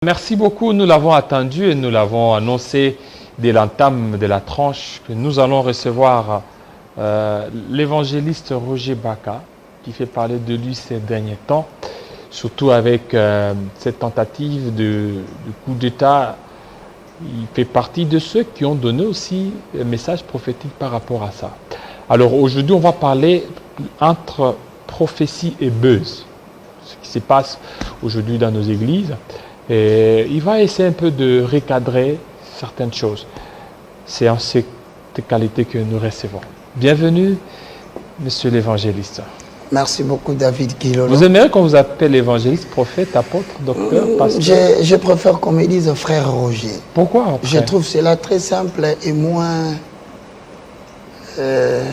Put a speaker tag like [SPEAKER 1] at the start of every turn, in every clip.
[SPEAKER 1] Merci beaucoup, nous l'avons attendu et nous l'avons annoncé dès l'entame de la tranche que nous allons recevoir l'évangéliste Roger Baka qui fait parler de lui ces derniers temps, surtout avec cette tentative de coup d'État. Il fait partie de ceux qui ont donné aussi un message prophétique par rapport à ça. Alors aujourd'hui, on va parler entre prophétie et buzz, ce qui se passe aujourd'hui dans nos églises. Et il va essayer un peu de recadrer certaines choses. C'est en cette qualité que nous recevons. Bienvenue, monsieur l'évangéliste.
[SPEAKER 2] Merci beaucoup, David Kilolo.
[SPEAKER 1] Vous aimeriez qu'on vous appelle évangéliste, prophète, apôtre, docteur, pasteur?
[SPEAKER 2] Je préfère qu'on me dise frère Roger.
[SPEAKER 1] Pourquoi frère?
[SPEAKER 2] Je trouve cela très simple et moins... Je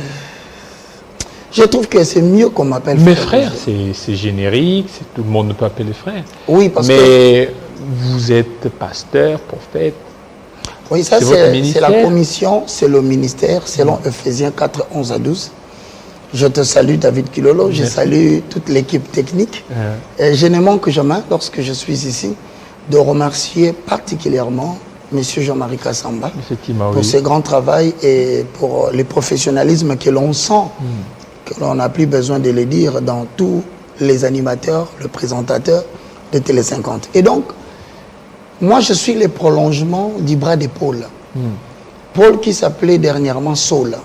[SPEAKER 2] trouve que c'est mieux qu'on m'appelle frère.
[SPEAKER 1] Mais frère, c'est générique, tout le monde ne peut appeler frère.
[SPEAKER 2] Oui, parce que...
[SPEAKER 1] Mais vous êtes pasteur, prophète.
[SPEAKER 2] Oui, ça c'est la commission, c'est le ministère, selon Ephésiens 4, 11 à 12. Je te salue, David Kilolo. Je salue toute l'équipe technique. Et je ne manque jamais, lorsque je suis ici, de remercier particulièrement M. Jean-Marie Kassamba pour ce grand travail et pour le professionnalisme que l'on sent, que l'on n'a plus besoin de le dire dans tous les animateurs, le présentateur de Télé 50. Et donc, moi, je suis le prolongement du bras de Paul. Paul qui s'appelait dernièrement Saul.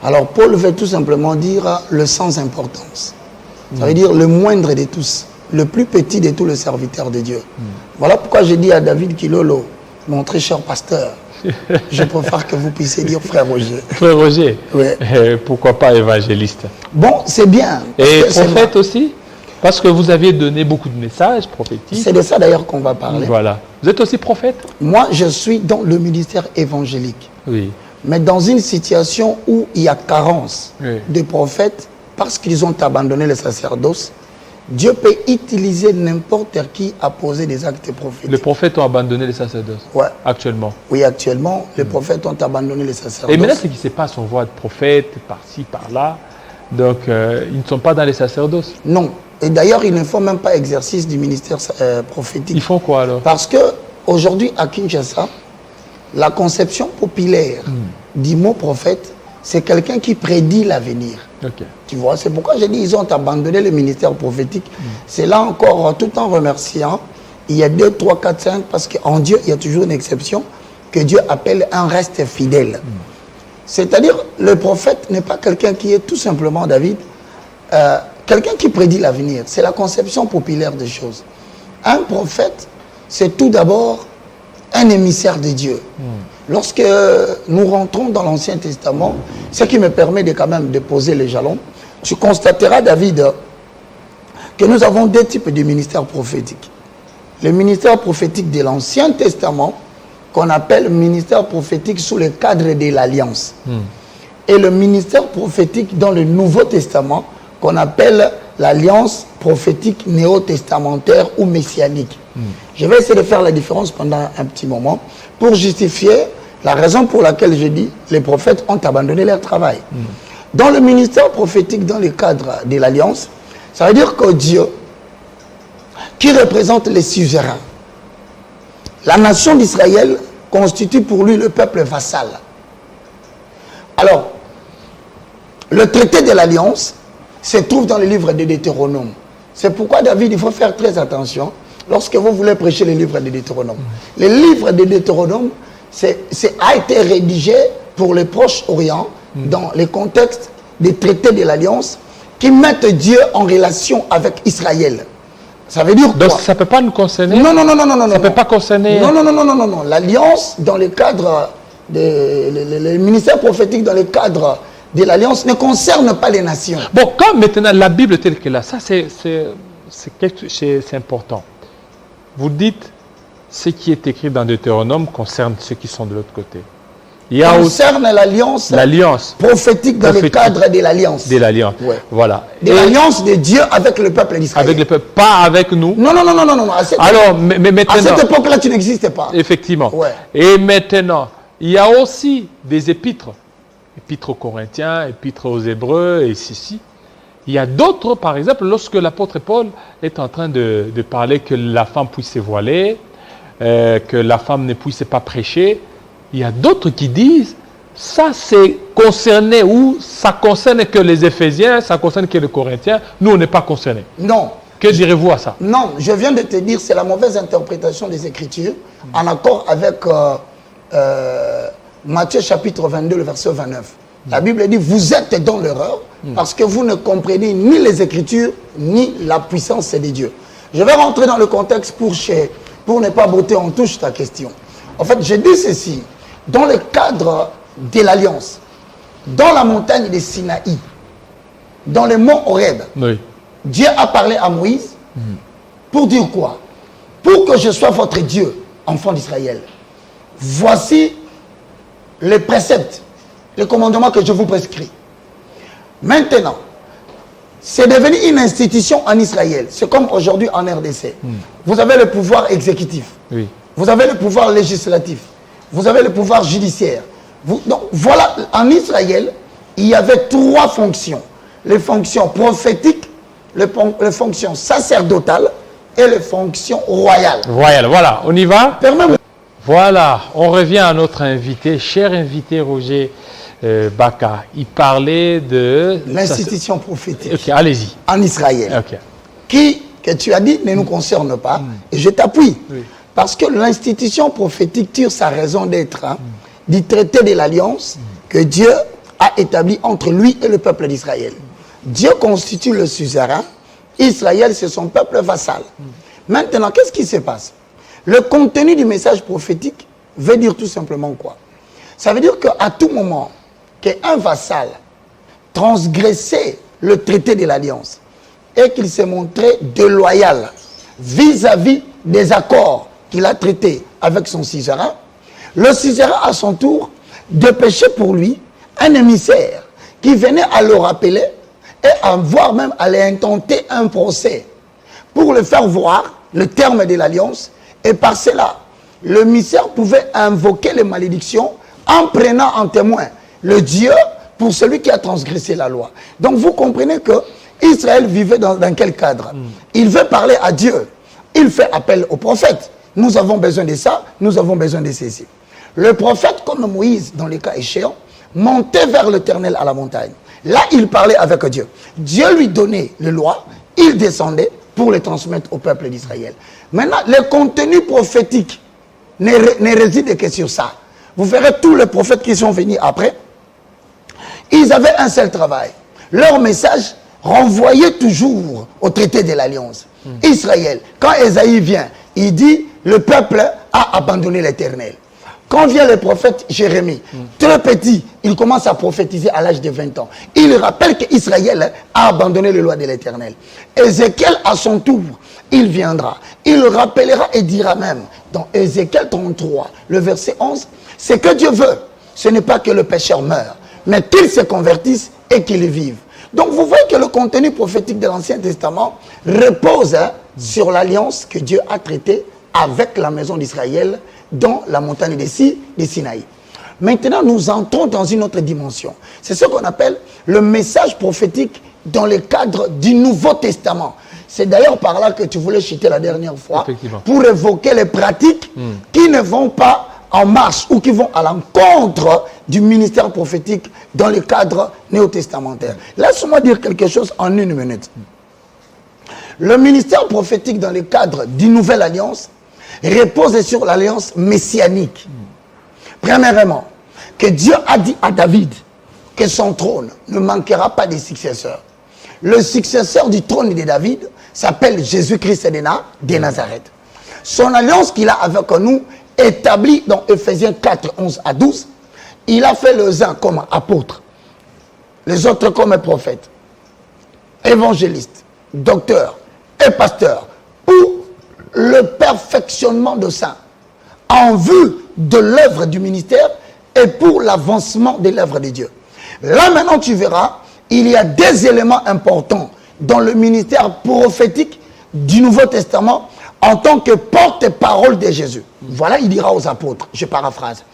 [SPEAKER 2] Alors, Paul veut tout simplement dire le sans importance. Ça veut dire le moindre de tous, le plus petit de tous les serviteurs de Dieu. Voilà pourquoi j'ai dit à David Kilolo, mon très cher pasteur, je préfère que vous puissiez dire frère Roger.
[SPEAKER 1] Frère Roger,
[SPEAKER 2] oui.
[SPEAKER 1] Pourquoi pas évangéliste?
[SPEAKER 2] Bon, c'est bien.
[SPEAKER 1] Et prophète aussi? Parce que vous aviez donné beaucoup de messages prophétiques.
[SPEAKER 2] C'est de ça d'ailleurs qu'on va parler.
[SPEAKER 1] Voilà. Vous êtes aussi prophète?
[SPEAKER 2] Moi, je suis dans le ministère évangélique.
[SPEAKER 1] Oui.
[SPEAKER 2] Mais dans une situation où il y a carence de prophètes, parce qu'ils ont abandonné le sacerdoce, Dieu peut utiliser n'importe qui à poser des actes prophétiques.
[SPEAKER 1] Les prophètes ont abandonné le sacerdoce?
[SPEAKER 2] Ouais.
[SPEAKER 1] Actuellement?
[SPEAKER 2] Oui, actuellement, les prophètes ont abandonné le sacerdoce.
[SPEAKER 1] Et maintenant, ce qui se passe, on voit des prophètes par-ci, par-là. Donc, ils ne sont pas dans les sacerdoces?
[SPEAKER 2] Non. Et d'ailleurs, ils ne font même pas exercice du ministère prophétique.
[SPEAKER 1] Ils font quoi alors?
[SPEAKER 2] Parce qu'aujourd'hui, à Kinshasa, la conception populaire du mot prophète, c'est quelqu'un qui prédit l'avenir. Tu vois, c'est pourquoi j'ai dit qu'ils ont abandonné le ministère prophétique. C'est là encore, tout en remerciant, il y a 2, 3, 4, 5, parce qu'en Dieu, il y a toujours une exception, que Dieu appelle un reste fidèle. C'est-à-dire, le prophète n'est pas quelqu'un qui est tout simplement, David, quelqu'un qui prédit l'avenir. C'est la conception populaire des choses. Un prophète, c'est tout d'abord un émissaire de Dieu. Lorsque nous rentrons dans l'Ancien Testament, ce qui me permet de quand même de poser les jalons, tu constateras, David, que nous avons deux types de ministères prophétiques. Le ministère prophétique de l'Ancien Testament, qu'on appelle ministère prophétique sous le cadre de l'Alliance. Et le ministère prophétique dans le Nouveau Testament, qu'on appelle l'Alliance prophétique néo-testamentaire ou messianique. Je vais essayer de faire la différence pendant un petit moment pour justifier la raison pour laquelle je dis les prophètes ont abandonné leur travail. Dans le ministère prophétique, dans le cadre de l'Alliance, ça veut dire que Dieu, qui représente les suzerains, la nation d'Israël constitue pour lui le peuple vassal. Alors, le traité de l'Alliance se trouve dans le livre de Deutéronome. C'est pourquoi, David, il faut faire très attention lorsque vous voulez prêcher le livre de Deutéronome. Le livre de Deutéronome a été rédigé pour le Proche-Orient dans le contexte des traités de l'Alliance qui mettent Dieu en relation avec Israël. Ça veut dire quoi?
[SPEAKER 1] Donc ça ne peut pas nous concerner?
[SPEAKER 2] Non.
[SPEAKER 1] Ça ne peut pas concerner?
[SPEAKER 2] Non. L'Alliance, dans le cadre le ministère prophétique dans le cadre de l'Alliance ne concerne pas les nations.
[SPEAKER 1] Bon, quand maintenant la Bible telle qu'elle est, ça c'est important. Vous dites, ce qui est écrit dans Deutéronome concerne ceux qui sont de l'autre côté. Il y a
[SPEAKER 2] concerne l'alliance prophétique dans le cadre de l'Alliance.
[SPEAKER 1] De l'Alliance, voilà.
[SPEAKER 2] De l'Alliance de Dieu avec le peuple d'Israël.
[SPEAKER 1] Avec le peuple, pas avec nous.
[SPEAKER 2] Non.
[SPEAKER 1] Alors, mais maintenant,
[SPEAKER 2] à cette époque-là, tu n'existais pas.
[SPEAKER 1] Effectivement. Et maintenant, il y a aussi des épîtres. Épîtres aux Corinthiens, épîtres aux Hébreux, et ceci. Il y a d'autres, par exemple, lorsque l'apôtre Paul est en train de parler que la femme puisse se voiler, que la femme ne puisse pas prêcher, il y a d'autres qui disent ça c'est concerné ou ça concerne que les Éphésiens, ça concerne que les Corinthiens, nous on n'est pas concernés.
[SPEAKER 2] Non.
[SPEAKER 1] Que direz-vous à ça?
[SPEAKER 2] Non, je viens de te dire, c'est la mauvaise interprétation des Écritures, en accord avec Matthieu chapitre 22, le verset 29. La Bible dit, vous êtes dans l'erreur parce que vous ne comprenez ni les Écritures, ni la puissance de Dieu. Je vais rentrer dans le contexte pour ne pas botter en touche ta question. En fait, je dis ceci, dans le cadre de l'Alliance, dans la montagne de Sinaï, dans le mont Horeb,
[SPEAKER 1] oui.
[SPEAKER 2] Dieu a parlé à Moïse pour dire quoi? Pour que je sois votre Dieu, enfant d'Israël. Voici les préceptes, les commandements que je vous prescris. Maintenant, c'est devenu une institution en Israël. C'est comme aujourd'hui en RDC. Vous avez le pouvoir exécutif. Oui. Vous avez le pouvoir législatif. Vous avez le pouvoir judiciaire. Donc, voilà, en Israël, il y avait 3 fonctions. Les fonctions prophétiques, les fonctions sacerdotales et les fonctions royales.
[SPEAKER 1] Royales, voilà, on y va.
[SPEAKER 2] Permets-moi.
[SPEAKER 1] Voilà, on revient à notre invité, cher invité Roger Baka. Il parlait de...
[SPEAKER 2] L'institution prophétique.
[SPEAKER 1] Ok, allez-y.
[SPEAKER 2] En Israël.
[SPEAKER 1] Ok.
[SPEAKER 2] Qui, que tu as dit, ne nous concerne pas. Et je t'appuie. Oui. Parce que l'institution prophétique tire sa raison d'être du traité de l'Alliance que Dieu a établi entre lui et le peuple d'Israël. Dieu constitue le suzerain. Israël, c'est son peuple vassal. Maintenant, qu'est-ce qui se passe? Le contenu du message prophétique veut dire tout simplement quoi? Ça veut dire qu'à tout moment qu'un vassal transgressait le traité de l'Alliance et qu'il s'est montré déloyal vis-à-vis des accords qu'il a traités avec son suzerain, le suzerain à son tour dépêchait pour lui un émissaire qui venait à le rappeler et voire même à lui intenter un procès pour le faire voir le terme de l'Alliance. Et par cela, le émissaire pouvait invoquer les malédictions en prenant en témoin le Dieu pour celui qui a transgressé la loi. Donc vous comprenez que Israël vivait dans quel cadre? Il veut parler à Dieu. Il fait appel au prophète. Nous avons besoin de ça, nous avons besoin de ceci. Le prophète, comme Moïse, dans les cas échéants, montait vers l'Éternel à la montagne. Là, il parlait avec Dieu. Dieu lui donnait les lois, il descendait pour les transmettre au peuple d'Israël. Maintenant, le contenu prophétique ne réside que sur ça. Vous verrez tous les prophètes qui sont venus après, ils avaient un seul travail. Leur message renvoyait toujours au traité de l'Alliance. Israël, quand Ésaïe vient, il dit, le peuple a abandonné l'Éternel. Quand vient le prophète Jérémie, très petit, il commence à prophétiser à l'âge de 20 ans. Il rappelle qu'Israël a abandonné les lois de l'Éternel. Ézéchiel, à son tour, il viendra. Il rappellera et dira même, dans Ézéchiel 33, le verset 11, c'est que Dieu veut. Ce n'est pas que le pécheur meure, mais qu'il se convertisse et qu'il vive. Donc vous voyez que le contenu prophétique de l'Ancien Testament repose sur l'alliance que Dieu a traitée avec la maison d'Israël dans la montagne de Sinaï. Maintenant, nous entrons dans une autre dimension. C'est ce qu'on appelle le message prophétique dans le cadre du Nouveau Testament. C'est d'ailleurs par là que tu voulais chuter la dernière fois pour évoquer les pratiques qui ne vont pas en marche ou qui vont à l'encontre du ministère prophétique dans le cadre néo-testamentaire. Laisse-moi dire quelque chose en 1 minute. Le ministère prophétique dans le cadre d'une nouvelle alliance repose sur l'alliance messianique. Premièrement, que Dieu a dit à David que son trône ne manquera pas de successeurs. Le successeur du trône de David s'appelle Jésus-Christ de Nazareth. Son alliance qu'il a avec nous, établie dans Ephésiens 4, 11 à 12, il a fait les uns comme apôtres, les autres comme prophètes, évangélistes, docteurs et pasteurs, pour le perfectionnement de saints, en vue de l'œuvre du ministère et pour l'avancement de l'œuvre de Dieu. Là maintenant tu verras, il y a des éléments importants dans le ministère prophétique du Nouveau Testament en tant que porte-parole de Jésus. Voilà, il dira aux apôtres, je paraphrase,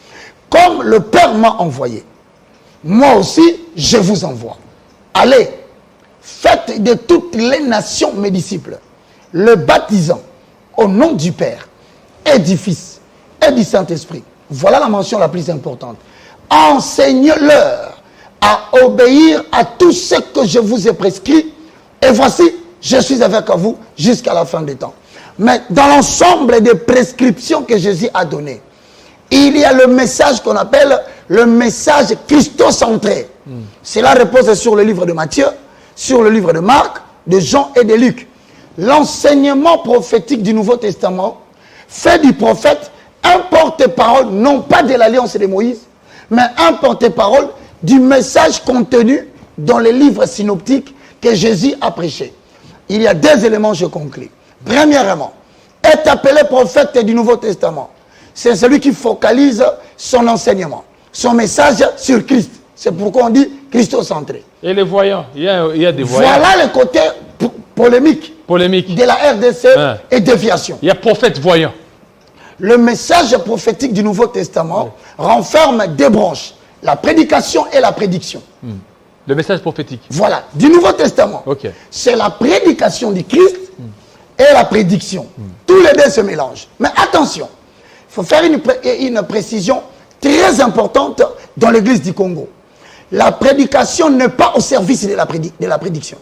[SPEAKER 2] comme le Père m'a envoyé, moi aussi je vous envoie. Allez, faites de toutes les nations mes disciples, le baptisant au nom du Père et du Fils et du Saint-Esprit. Voilà la mention la plus importante. Enseigne-leur à obéir à tout ce que je vous ai prescrit. Et voici, je suis avec vous jusqu'à la fin des temps. Mais dans l'ensemble des prescriptions que Jésus a données, il y a le message qu'on appelle le message christocentré. Cela repose sur le livre de Matthieu, sur le livre de Marc, de Jean et de Luc. L'enseignement prophétique du Nouveau Testament fait du prophète un porte-parole, non pas de l'alliance de Moïse, mais un porte-parole du message contenu dans les livres synoptiques que Jésus a prêché. Il y a deux éléments, je conclue. Premièrement, est appelé prophète du Nouveau Testament. C'est celui qui focalise son enseignement, son message sur Christ. C'est pourquoi on dit christocentré.
[SPEAKER 1] Et les voyants, il y a des voyants.
[SPEAKER 2] Voilà le côté polémique de la RDC et déviation.
[SPEAKER 1] Il y a prophète voyant.
[SPEAKER 2] Le message prophétique du Nouveau Testament renferme deux branches, la prédication et la prédiction.
[SPEAKER 1] Le message prophétique.
[SPEAKER 2] Voilà, du Nouveau Testament. C'est la prédication du Christ et la prédiction. Tous les deux se mélangent. Mais attention, il faut faire une précision très importante dans l'église du Congo. La prédication n'est pas au service de la prédiction.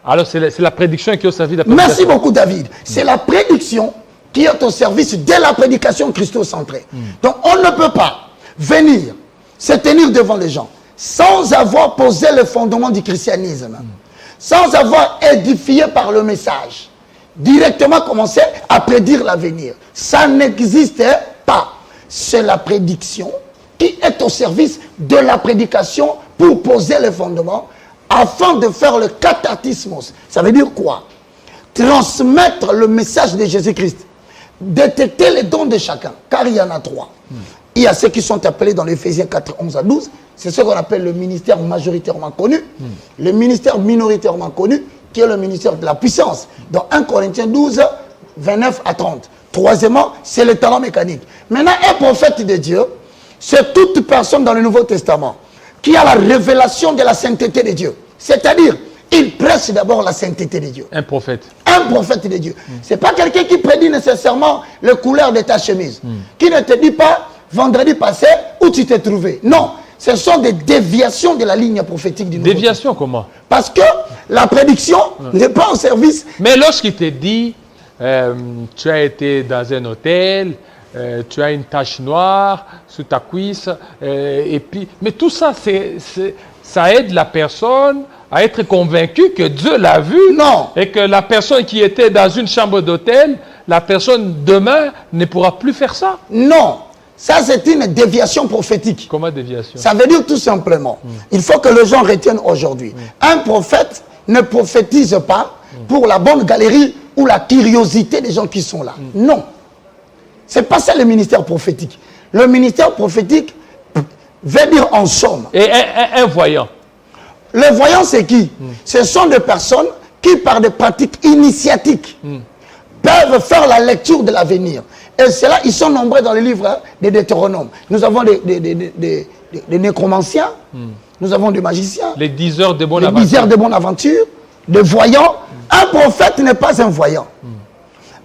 [SPEAKER 1] Alors c'est la prédiction qui est au service de la prédication.
[SPEAKER 2] Merci beaucoup David. C'est la prédiction qui est au service de la prédication christocentrée. Donc on ne peut pas venir se tenir devant les gens sans avoir posé le fondement du christianisme, sans avoir édifié par le message, directement commencer à prédire l'avenir. Ça n'existe pas. C'est la prédiction qui est au service de la prédication pour poser le fondement afin de faire le cathartismos. Ça veut dire quoi? Transmettre le message de Jésus-Christ. Détecter les dons de chacun, car il y en a trois. Il y a ceux qui sont appelés dans l'Éphésiens 4, 11 à 12. C'est ce qu'on appelle le ministère majoritairement connu. Le ministère minoritairement connu, qui est le ministère de la puissance. Dans 1 Corinthiens 12, 29 à 30. Troisièmement, c'est le talent mécanique. Maintenant, un prophète de Dieu, c'est toute personne dans le Nouveau Testament qui a la révélation de la sainteté de Dieu. C'est-à-dire, il prêche d'abord la sainteté de Dieu.
[SPEAKER 1] Un prophète.
[SPEAKER 2] Un prophète de Dieu. Ce n'est pas quelqu'un qui prédit nécessairement le couleur de ta chemise. Qui ne te dit pas, vendredi passé, où tu t'es trouvé. Non, ce sont des déviations de la ligne prophétique du Nouveau Testament.
[SPEAKER 1] Déviation comment?
[SPEAKER 2] Parce que la prédiction n'est pas au service.
[SPEAKER 1] Mais lorsqu'il te dit, tu as été dans un hôtel, tu as une tache noire sous ta cuisse, et puis, mais tout ça, ça aide la personne à être convaincue que Dieu l'a vu.
[SPEAKER 2] Non.
[SPEAKER 1] Et que la personne qui était dans une chambre d'hôtel, la personne demain ne pourra plus faire ça.
[SPEAKER 2] Non. Ça, c'est une déviation prophétique.
[SPEAKER 1] Comment déviation?
[SPEAKER 2] Ça veut dire tout simplement, il faut que les gens retiennent aujourd'hui. Un prophète ne prophétise pas pour la bonne galerie ou la curiosité des gens qui sont là. Non. C'est pas ça le ministère prophétique. Le ministère prophétique veut dire en somme.
[SPEAKER 1] Et un voyant?
[SPEAKER 2] Le voyant, c'est qui? Ce sont des personnes qui, par des pratiques initiatiques, peuvent faire la lecture de l'avenir. Et cela, ils sont nombreux dans les livres des Deutéronomes. Nous avons des nécromanciens, nous avons des magiciens,
[SPEAKER 1] les diseurs de bonne
[SPEAKER 2] aventure. Les diseurs de bonne aventure, des voyants. Un prophète n'est pas un voyant.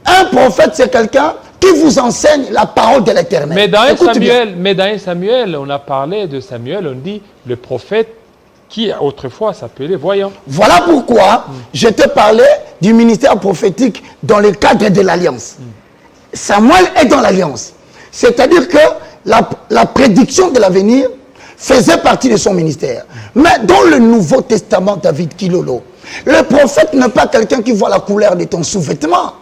[SPEAKER 2] Un prophètre, c'est quelqu'un qui vous enseigne la parole de l'Éternel.
[SPEAKER 1] Mais dans un Samuel, on a parlé de Samuel, on dit le prophète qui autrefois s'appelait voyant.
[SPEAKER 2] Voilà pourquoi je te parlais du ministère prophétique dans le cadre de l'Alliance. Samuel est dans l'Alliance. C'est-à-dire que la prédiction de l'avenir faisait partie de son ministère. Mais dans le Nouveau Testament, David Kilolo, le prophète n'est pas quelqu'un qui voit la couleur de ton sous-vêtement.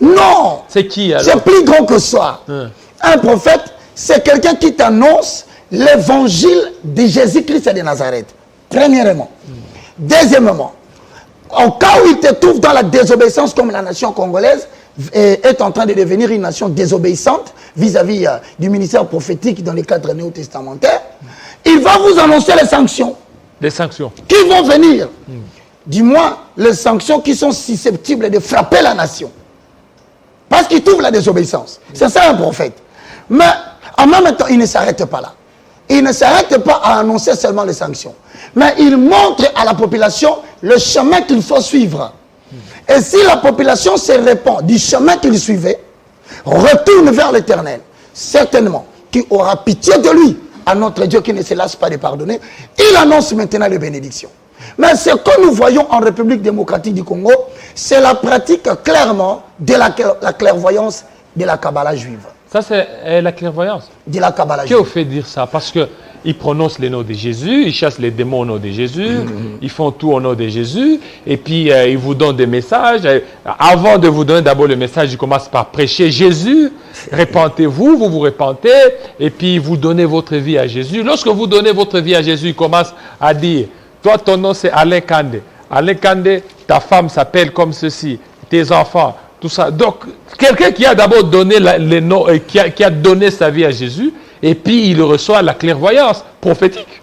[SPEAKER 2] Non.
[SPEAKER 1] C'est qui alors?
[SPEAKER 2] C'est plus grand que ça. Un prophète, c'est quelqu'un qui t'annonce l'évangile de Jésus-Christ de Nazareth. Premièrement. Deuxièmement, au cas où il te trouve dans la désobéissance comme la nation congolaise est en train de devenir une nation désobéissante vis-à-vis du ministère prophétique dans les cadres néo-testamentaires, il va vous annoncer les sanctions.
[SPEAKER 1] Les sanctions.
[SPEAKER 2] Qui vont venir. Du moins, les sanctions qui sont susceptibles de frapper la nation. Parce qu'il trouve la désobéissance. C'est ça un prophète. Mais en même temps, il ne s'arrête pas là. il ne s'arrête pas à annoncer seulement les sanctions. Mais il montre à la population le chemin qu'il faut suivre. Et si la population se répand du chemin qu'il suivait, retourne vers l'Éternel, certainement, qui aura pitié de lui, à notre Dieu qui ne se lasse pas de pardonner, il annonce maintenant les bénédictions. Mais ce que nous voyons en République démocratique du Congo, c'est la pratique clairement de la clairvoyance de la Kabbalah juive.
[SPEAKER 1] Ça, c'est la clairvoyance.
[SPEAKER 2] De la Kabbalah
[SPEAKER 1] juive. Qui vous fait dire ça? Parce qu'ils prononcent les noms de Jésus, ils chassent les démons au nom de Jésus, ils font tout au nom de Jésus, et puis ils vous donnent des messages. Avant de vous donner d'abord le message, ils commencent par prêcher Jésus. Repentez-vous, vous vous repentez, et puis vous donnez votre vie à Jésus. Lorsque vous donnez votre vie à Jésus, ils commencent à dire, toi, ton nom, c'est Alain Kandé. Alain Kandé, ta femme s'appelle comme ceci, tes enfants, tout ça. Donc, quelqu'un qui a d'abord donné les noms, qui a donné sa vie à Jésus, et puis il reçoit la clairvoyance prophétique.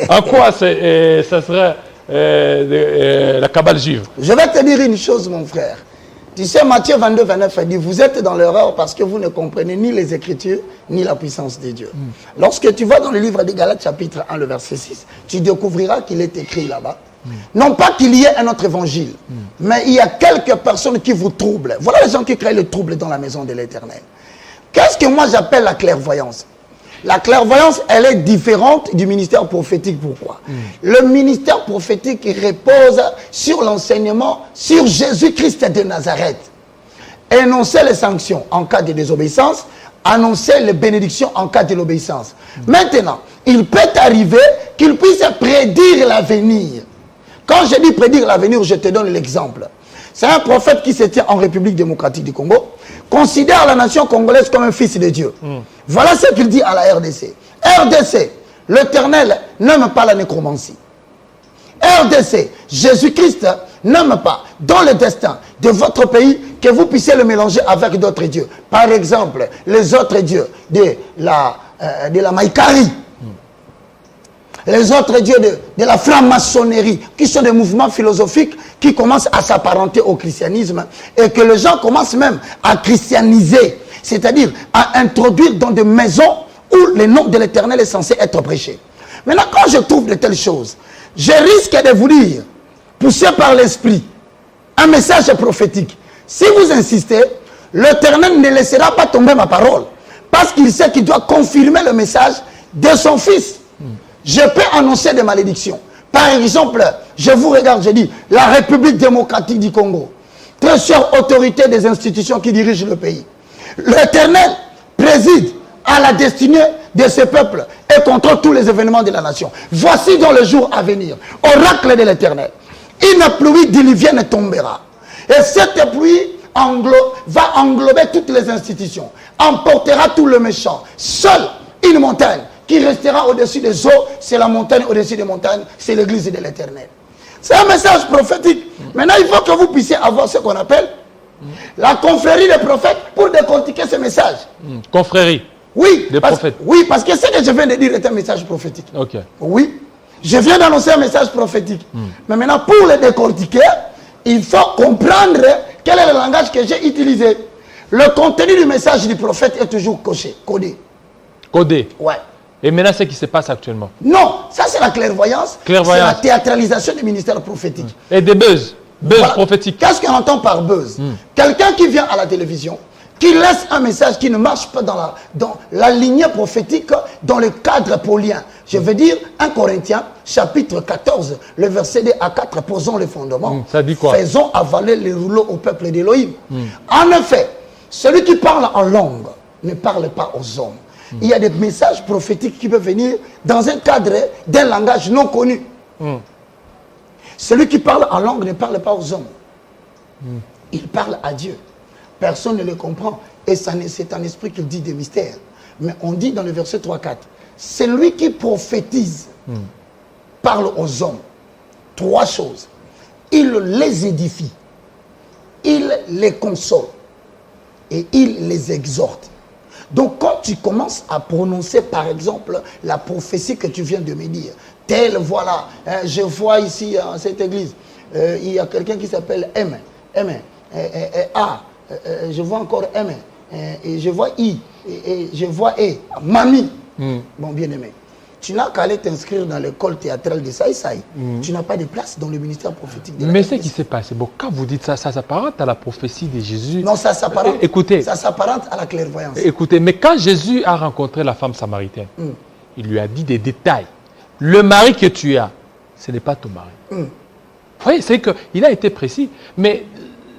[SPEAKER 1] En quoi ça serait la Kabbale juive?
[SPEAKER 2] Je vais te dire une chose, mon frère. Tu sais, Matthieu 22, 29 dit, vous êtes dans l'erreur parce que vous ne comprenez ni les Écritures, ni la puissance de Dieu. Lorsque tu vas dans le livre des Galates, chapitre 1, le verset 6, tu découvriras qu'il est écrit là-bas. Non pas qu'il y ait un autre évangile, mais il y a quelques personnes qui vous troublent. Voilà les gens qui créent le trouble dans la maison de l'Éternel. Qu'est-ce que moi j'appelle la clairvoyance? La clairvoyance, elle est différente du ministère prophétique. Pourquoi? Le ministère prophétique repose sur l'enseignement sur Jésus-Christ de Nazareth. Énoncer les sanctions en cas de désobéissance, annoncer les bénédictions en cas de l'obéissance. Maintenant, il peut arriver qu'il puisse prédire l'avenir. Quand je dis prédire l'avenir, je te donne l'exemple. C'est un prophète qui se tient en République démocratique du Congo, considère la nation congolaise comme un fils de Dieu. Voilà ce qu'il dit à la RDC. RDC, l'Éternel n'aime pas la nécromancie. RDC, Jésus-Christ n'aime pas, dans le destin de votre pays, que vous puissiez le mélanger avec d'autres dieux. Par exemple, les autres dieux de la Maïkari, les autres dieux de la franc-maçonnerie, qui sont des mouvements philosophiques qui commencent à s'apparenter au christianisme et que les gens commencent même à christianiser, c'est-à-dire à introduire dans des maisons où le nom de l'Éternel est censé être prêché. Maintenant, quand je trouve de telles choses, je risque de vous dire, poussé par l'esprit, un message prophétique. Si vous insistez, l'Éternel ne laissera pas tomber ma parole parce qu'il sait qu'il doit confirmer le message de son fils. Je peux annoncer des malédictions. Par exemple, je vous regarde, je dis, la République démocratique du Congo, très chère autorité des institutions qui dirigent le pays. L'Éternel préside à la destinée de ce peuple et contrôle tous les événements de la nation. Voici dans le jour à venir, oracle de l'Éternel, une pluie diluvienne tombera. Et cette pluie va englober toutes les institutions, emportera tout le méchant. Seule une montagne qui restera au-dessus des eaux, c'est la montagne au-dessus des montagnes, c'est l'église de l'Éternel. C'est un message prophétique. Maintenant, il faut que vous puissiez avoir ce qu'on appelle la confrérie des prophètes pour décortiquer ce message.
[SPEAKER 1] Confrérie
[SPEAKER 2] oui,
[SPEAKER 1] des prophètes.
[SPEAKER 2] Oui, parce que ce que je viens de dire est un message prophétique.
[SPEAKER 1] Ok.
[SPEAKER 2] Oui, je viens d'annoncer un message prophétique. Mais maintenant, pour le décortiquer, il faut comprendre quel est le langage que j'ai utilisé. Le contenu du message du prophète est toujours coché, codé.
[SPEAKER 1] Codé.
[SPEAKER 2] Ouais.
[SPEAKER 1] Et maintenant, c'est ce qui se passe actuellement.
[SPEAKER 2] Non, ça c'est la clairvoyance. C'est la théâtralisation du ministère prophétique.
[SPEAKER 1] Et des buzz. Buzz voilà. Prophétique.
[SPEAKER 2] Qu'est-ce qu'on entend par buzz? Quelqu'un qui vient à la télévision, qui laisse un message qui ne marche pas dans la lignée prophétique, dans le cadre paulien. Je veux dire, 1 Corinthiens, chapitre 14, le verset 2 à 4, posons les fondements.
[SPEAKER 1] Ça dit quoi?
[SPEAKER 2] Faisons avaler les rouleaux au peuple d'Élohim. En effet, celui qui parle en langue ne parle pas aux hommes. Il y a des messages prophétiques qui peuvent venir dans un cadre d'un langage non connu. Celui qui parle en langue ne parle pas aux hommes. Il parle à Dieu. Personne ne le comprend. Et c'est un esprit qui dit des mystères. Mais on dit dans le verset 3-4, celui qui prophétise parle aux hommes. 3 choses. Il les édifie. Il les console. Et il les exhorte. Donc quand tu commences à prononcer par exemple la prophétie que tu viens de me dire, telle voilà, je vois ici en cette église, il y a quelqu'un qui s'appelle M, A, je vois encore M, et je vois I, et je vois E, Mamie, bon bien aimé. tu n'as qu'à aller t'inscrire dans l'école théâtrale de Saïsaï. Tu n'as pas de place dans le ministère prophétique.
[SPEAKER 1] Mais ce qui s'est passé, bon, quand vous dites ça, ça s'apparente à la prophétie de Jésus.
[SPEAKER 2] Non, ça s'apparente.
[SPEAKER 1] Écoutez,
[SPEAKER 2] ça s'apparente à la clairvoyance.
[SPEAKER 1] Écoutez, mais quand Jésus a rencontré la femme samaritaine, il lui a dit des détails. Le mari que tu as, ce n'est pas ton mari. Vous voyez, c'est qu'il a été précis. Mais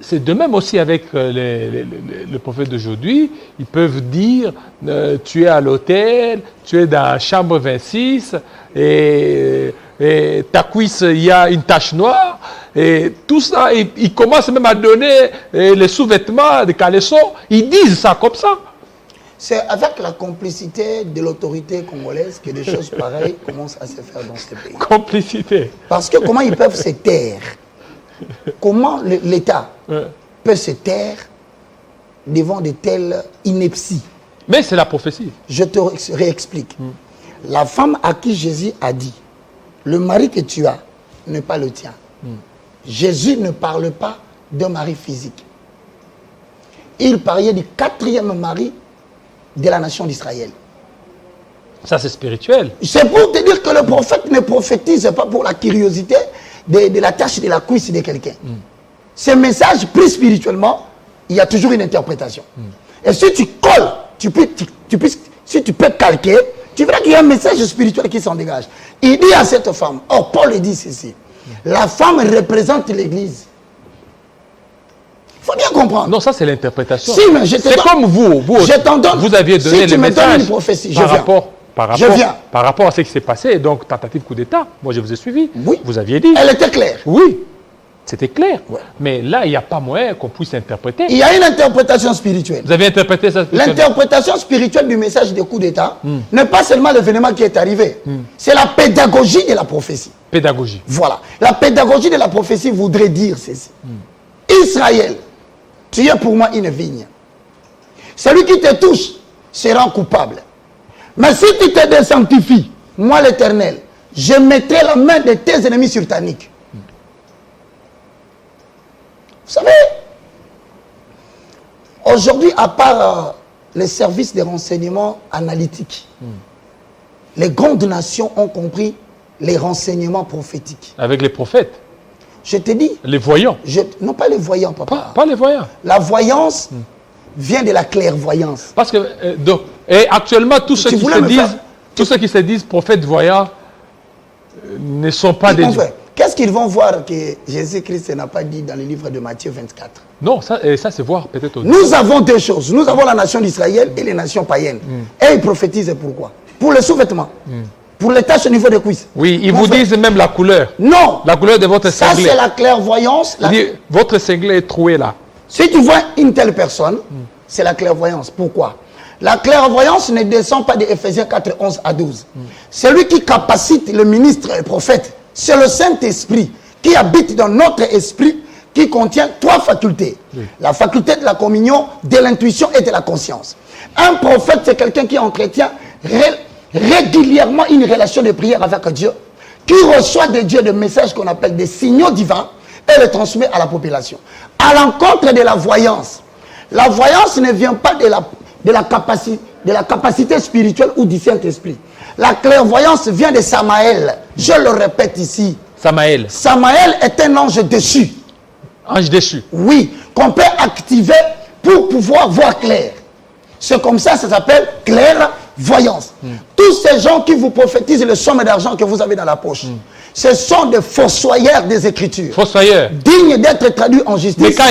[SPEAKER 1] c'est de même aussi avec le prophète d'aujourd'hui. Ils peuvent dire, tu es à l'hôtel, tu es dans la chambre 26, et ta cuisse, il y a une tache noire. Et tout ça, ils commencent même à donner les sous-vêtements, des caleçons. Ils disent ça comme ça.
[SPEAKER 2] C'est avec la complicité de l'autorité congolaise que des choses pareilles commencent à se faire dans ce pays.
[SPEAKER 1] Complicité.
[SPEAKER 2] Parce que comment ils peuvent se taire? Comment l'État peut se taire devant de telles inepties?
[SPEAKER 1] Mais c'est la prophétie.
[SPEAKER 2] Je te réexplique. La femme à qui Jésus a dit, le mari que tu as n'est pas le tien. Jésus ne parle pas d'un mari physique. Il parlait du 4e mari de la nation d'Israël.
[SPEAKER 1] Ça, c'est spirituel.
[SPEAKER 2] C'est pour te dire que le prophète ne prophétise pas pour la curiosité de la tâche de la cuisse de quelqu'un. Ce message, pris spirituellement, il y a toujours une interprétation. Et si tu colles, si tu peux calquer, tu verras qu'il y a un message spirituel qui s'en dégage. Il dit à cette femme, Paul dit ceci, la femme représente l'Église. Il faut bien comprendre.
[SPEAKER 1] Non, ça c'est l'interprétation.
[SPEAKER 2] Si, c'est
[SPEAKER 1] comme vous aviez donné le message par rapport à ce qui s'est passé, donc tentative coup d'État. Moi je vous ai suivi.
[SPEAKER 2] Oui.
[SPEAKER 1] Vous aviez dit.
[SPEAKER 2] Elle était claire.
[SPEAKER 1] Oui, c'était clair.
[SPEAKER 2] Ouais.
[SPEAKER 1] Mais là, il n'y a pas moyen qu'on puisse interpréter.
[SPEAKER 2] Il y a une interprétation spirituelle.
[SPEAKER 1] Vous avez interprété ça.
[SPEAKER 2] L'interprétation spirituelle du message de coup d'État n'est pas seulement l'événement qui est arrivé. C'est la pédagogie de la prophétie.
[SPEAKER 1] Pédagogie.
[SPEAKER 2] Voilà. La pédagogie de la prophétie voudrait dire ceci. Israël, tu es pour moi une vigne. Celui qui te touche sera coupable. Mais si tu te désanctifies, moi l'Éternel, je mettrai la main de tes ennemis sur ta nuque. Vous savez, aujourd'hui, à part les services de renseignement analytiques, les grandes nations ont compris les renseignements prophétiques.
[SPEAKER 1] Avec les prophètes.
[SPEAKER 2] Je te dis.
[SPEAKER 1] Les voyants.
[SPEAKER 2] Non, pas les voyants, papa.
[SPEAKER 1] Pas les voyants.
[SPEAKER 2] La voyance vient de la clairvoyance.
[SPEAKER 1] Parce que actuellement, tous ceux qui se disent prophètes voyants ne sont pas des dieux.
[SPEAKER 2] Qu'est-ce qu'ils vont voir que Jésus-Christ n'a pas dit dans le livre de Matthieu 24?
[SPEAKER 1] Non, ça c'est voir peut-être.
[SPEAKER 2] Nous avons deux choses. Nous avons la nation d'Israël et les nations païennes. Et ils prophétisent pourquoi? Pour les sous-vêtements. Pour les taches au niveau des cuisses.
[SPEAKER 1] Oui, ils vous disent même la couleur.
[SPEAKER 2] Non.
[SPEAKER 1] La couleur de votre cinglet.
[SPEAKER 2] Ça, c'est la clairvoyance.
[SPEAKER 1] Votre cinglet est troué là.
[SPEAKER 2] Si tu vois une telle personne, c'est la clairvoyance. Pourquoi? La clairvoyance ne descend pas de Ephésiens 4, 11 à 12. Celui qui capacite le ministre et le prophète, c'est le Saint-Esprit qui habite dans notre esprit, qui contient 3 facultés. La faculté de la communion, de l'intuition et de la conscience. Un prophète, c'est quelqu'un qui entretient régulièrement une relation de prière avec Dieu, qui reçoit de Dieu des messages qu'on appelle des signaux divins et les transmet à la population. À l'encontre de la voyance ne vient pas de la capacité spirituelle ou du Saint-Esprit. La clairvoyance vient de Samaël. Je le répète ici.
[SPEAKER 1] Samaël.
[SPEAKER 2] Samaël est un ange déchu.
[SPEAKER 1] Ange déchu.
[SPEAKER 2] Oui, qu'on peut activer pour pouvoir voir clair. C'est comme ça s'appelle clairvoyance. Tous ces gens qui vous prophétisent les sommes d'argent que vous avez dans la poche, ce sont des fossoyeurs des Écritures.
[SPEAKER 1] Fossoyeurs.
[SPEAKER 2] Dignes d'être traduits en justice.
[SPEAKER 1] Mais quand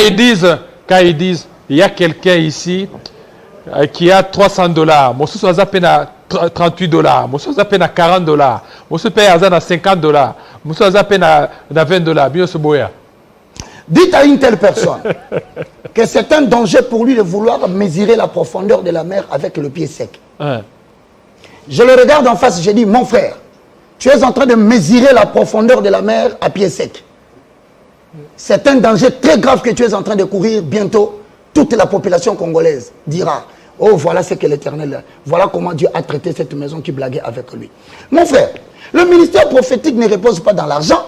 [SPEAKER 1] ils disent, il y a quelqu'un ici qui a $300, moi je suis peine à $38, moi je suis peine à $40, moi je paye à $50, moi je suis peine à $20, bien ce boya.
[SPEAKER 2] Dites à une telle personne que c'est un danger pour lui de vouloir mesurer la profondeur de la mer avec le pied sec. Je le regarde en face, je dis, mon frère, tu es en train de mesurer la profondeur de la mer à pied sec. C'est un danger très grave que tu es en train de courir. Bientôt, toute la population congolaise dira, oh, voilà ce que l'Éternel, voilà comment Dieu a traité cette maison qui blaguait avec lui. Mon frère, le ministère prophétique ne repose pas dans l'argent.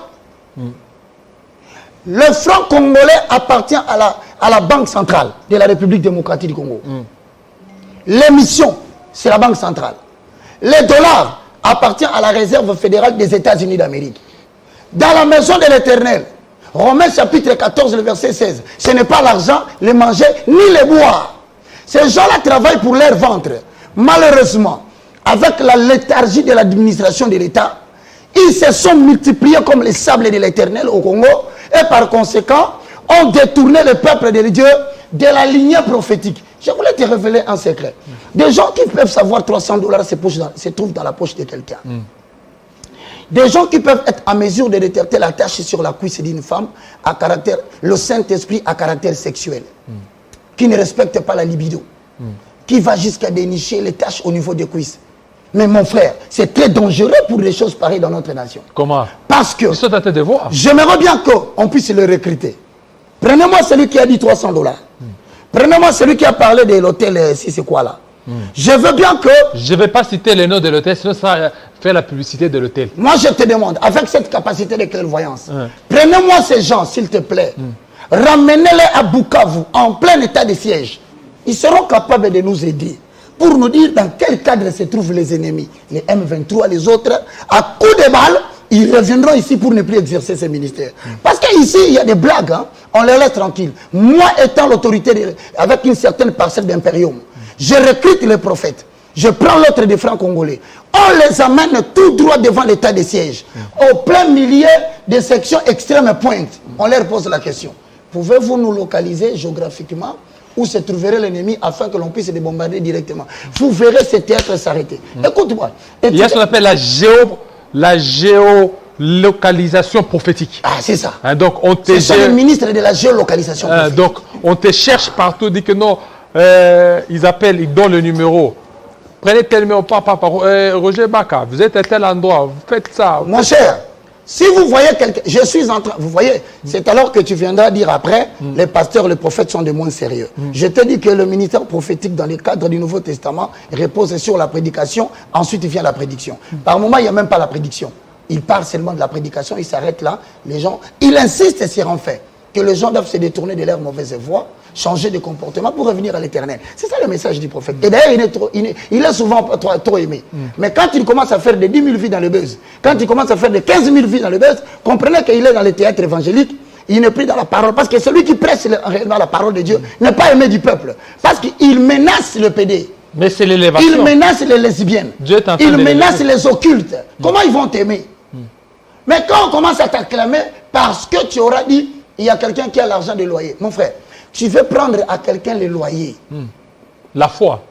[SPEAKER 2] Le franc congolais appartient à la Banque centrale de la République démocratique du Congo. L'émission, c'est la Banque centrale. Les dollars appartient à la réserve fédérale des États-Unis d'Amérique. Dans la maison de l'Éternel, Romains chapitre 14, le verset 16, ce n'est pas l'argent, les manger, ni les boire. Ces gens-là travaillent pour leur ventre. Malheureusement, avec la léthargie de l'administration de l'État, ils se sont multipliés comme les sables de l'Éternel au Congo et par conséquent, ont détourné le peuple de Dieu de la lignée prophétique. Je voulais te révéler un secret. Des gens qui peuvent savoir $300 se trouvent dans la poche de quelqu'un. Des gens qui peuvent être en mesure de détecter la tache sur la cuisse d'une femme à caractère, le Saint-Esprit à caractère sexuel, qui ne respecte pas la libido, qui va jusqu'à dénicher les taches au niveau des cuisses. Mais mon frère, c'est très dangereux pour des choses pareilles dans notre nation.
[SPEAKER 1] Comment?
[SPEAKER 2] Parce que
[SPEAKER 1] ils sont en train de voir.
[SPEAKER 2] J'aimerais bien qu'on puisse le recruter. Prenez-moi celui qui a dit $300. Prenez-moi celui qui a parlé de l'hôtel, si c'est quoi là. Je veux bien que...
[SPEAKER 1] Je ne vais pas citer le nom de l'hôtel, sinon ça fait la publicité de l'hôtel.
[SPEAKER 2] Moi, je te demande, avec cette capacité de clairvoyance, prenez-moi ces gens, s'il te plaît. Ramenez-les à Bukavu, en plein état de siège. Ils seront capables de nous aider pour nous dire dans quel cadre se trouvent les ennemis. Les M23, les autres, à coups de balles, ils reviendront ici pour ne plus exercer ces ministères. Parce qu'ici, il y a des blagues, hein? On les laisse tranquilles. Moi, étant l'autorité avec une certaine parcelle d'impérium, je recrute les prophètes. Je prends l'autre des francs congolais. On les amène tout droit devant l'état de siège. Au plein milieu des sections extrêmes pointes. On leur pose la question. Pouvez-vous nous localiser géographiquement où se trouverait l'ennemi afin que l'on puisse les bombarder directement? Vous verrez ce théâtre s'arrêter. Écoute-moi.
[SPEAKER 1] Il y a ce qu'on appelle la géolocalisation prophétique.
[SPEAKER 2] Ah, c'est ça.
[SPEAKER 1] Hein, donc on te
[SPEAKER 2] c'est le ministre de la géolocalisation prophétique.
[SPEAKER 1] Donc on te cherche partout, dit que non, ils appellent, ils donnent le numéro. Prenez tel numéro, Roger Baka, vous êtes à tel endroit, vous faites ça.
[SPEAKER 2] Mon cher, si vous voyez quelqu'un, je suis en train, vous voyez, c'est alors que tu viendras dire après, les pasteurs, les prophètes sont de moins sérieux. Je te dis que le ministère prophétique dans le cadre du Nouveau Testament repose sur la prédication, ensuite vient la prédiction. Par moment, il n'y a même pas la prédiction. Il parle seulement de la prédication, il s'arrête là, les gens, il insiste sur un fait, que les gens doivent se détourner de leur mauvaise voie, changer de comportement pour revenir à l'éternel. C'est ça le message du prophète. Et d'ailleurs, il est souvent trop aimé. Mais quand il commence à faire de 10 000 vies dans le buzz, quand il commence à faire de 15 000 vies dans le buzz, comprenez qu'il est dans le théâtre évangélique, il n'est plus dans la parole. Parce que celui qui prêche réellement la parole de Dieu n'est pas aimé du peuple. Parce qu'il menace le PD.
[SPEAKER 1] Mais c'est l'élévation.
[SPEAKER 2] Il menace les lesbiennes. Il menace les occultes. Comment ils vont t'aimer? Mais quand on commence à t'acclamer parce que tu auras dit, il y a quelqu'un qui a l'argent de loyer. Mon frère, tu veux prendre à quelqu'un le loyer.
[SPEAKER 1] La foi.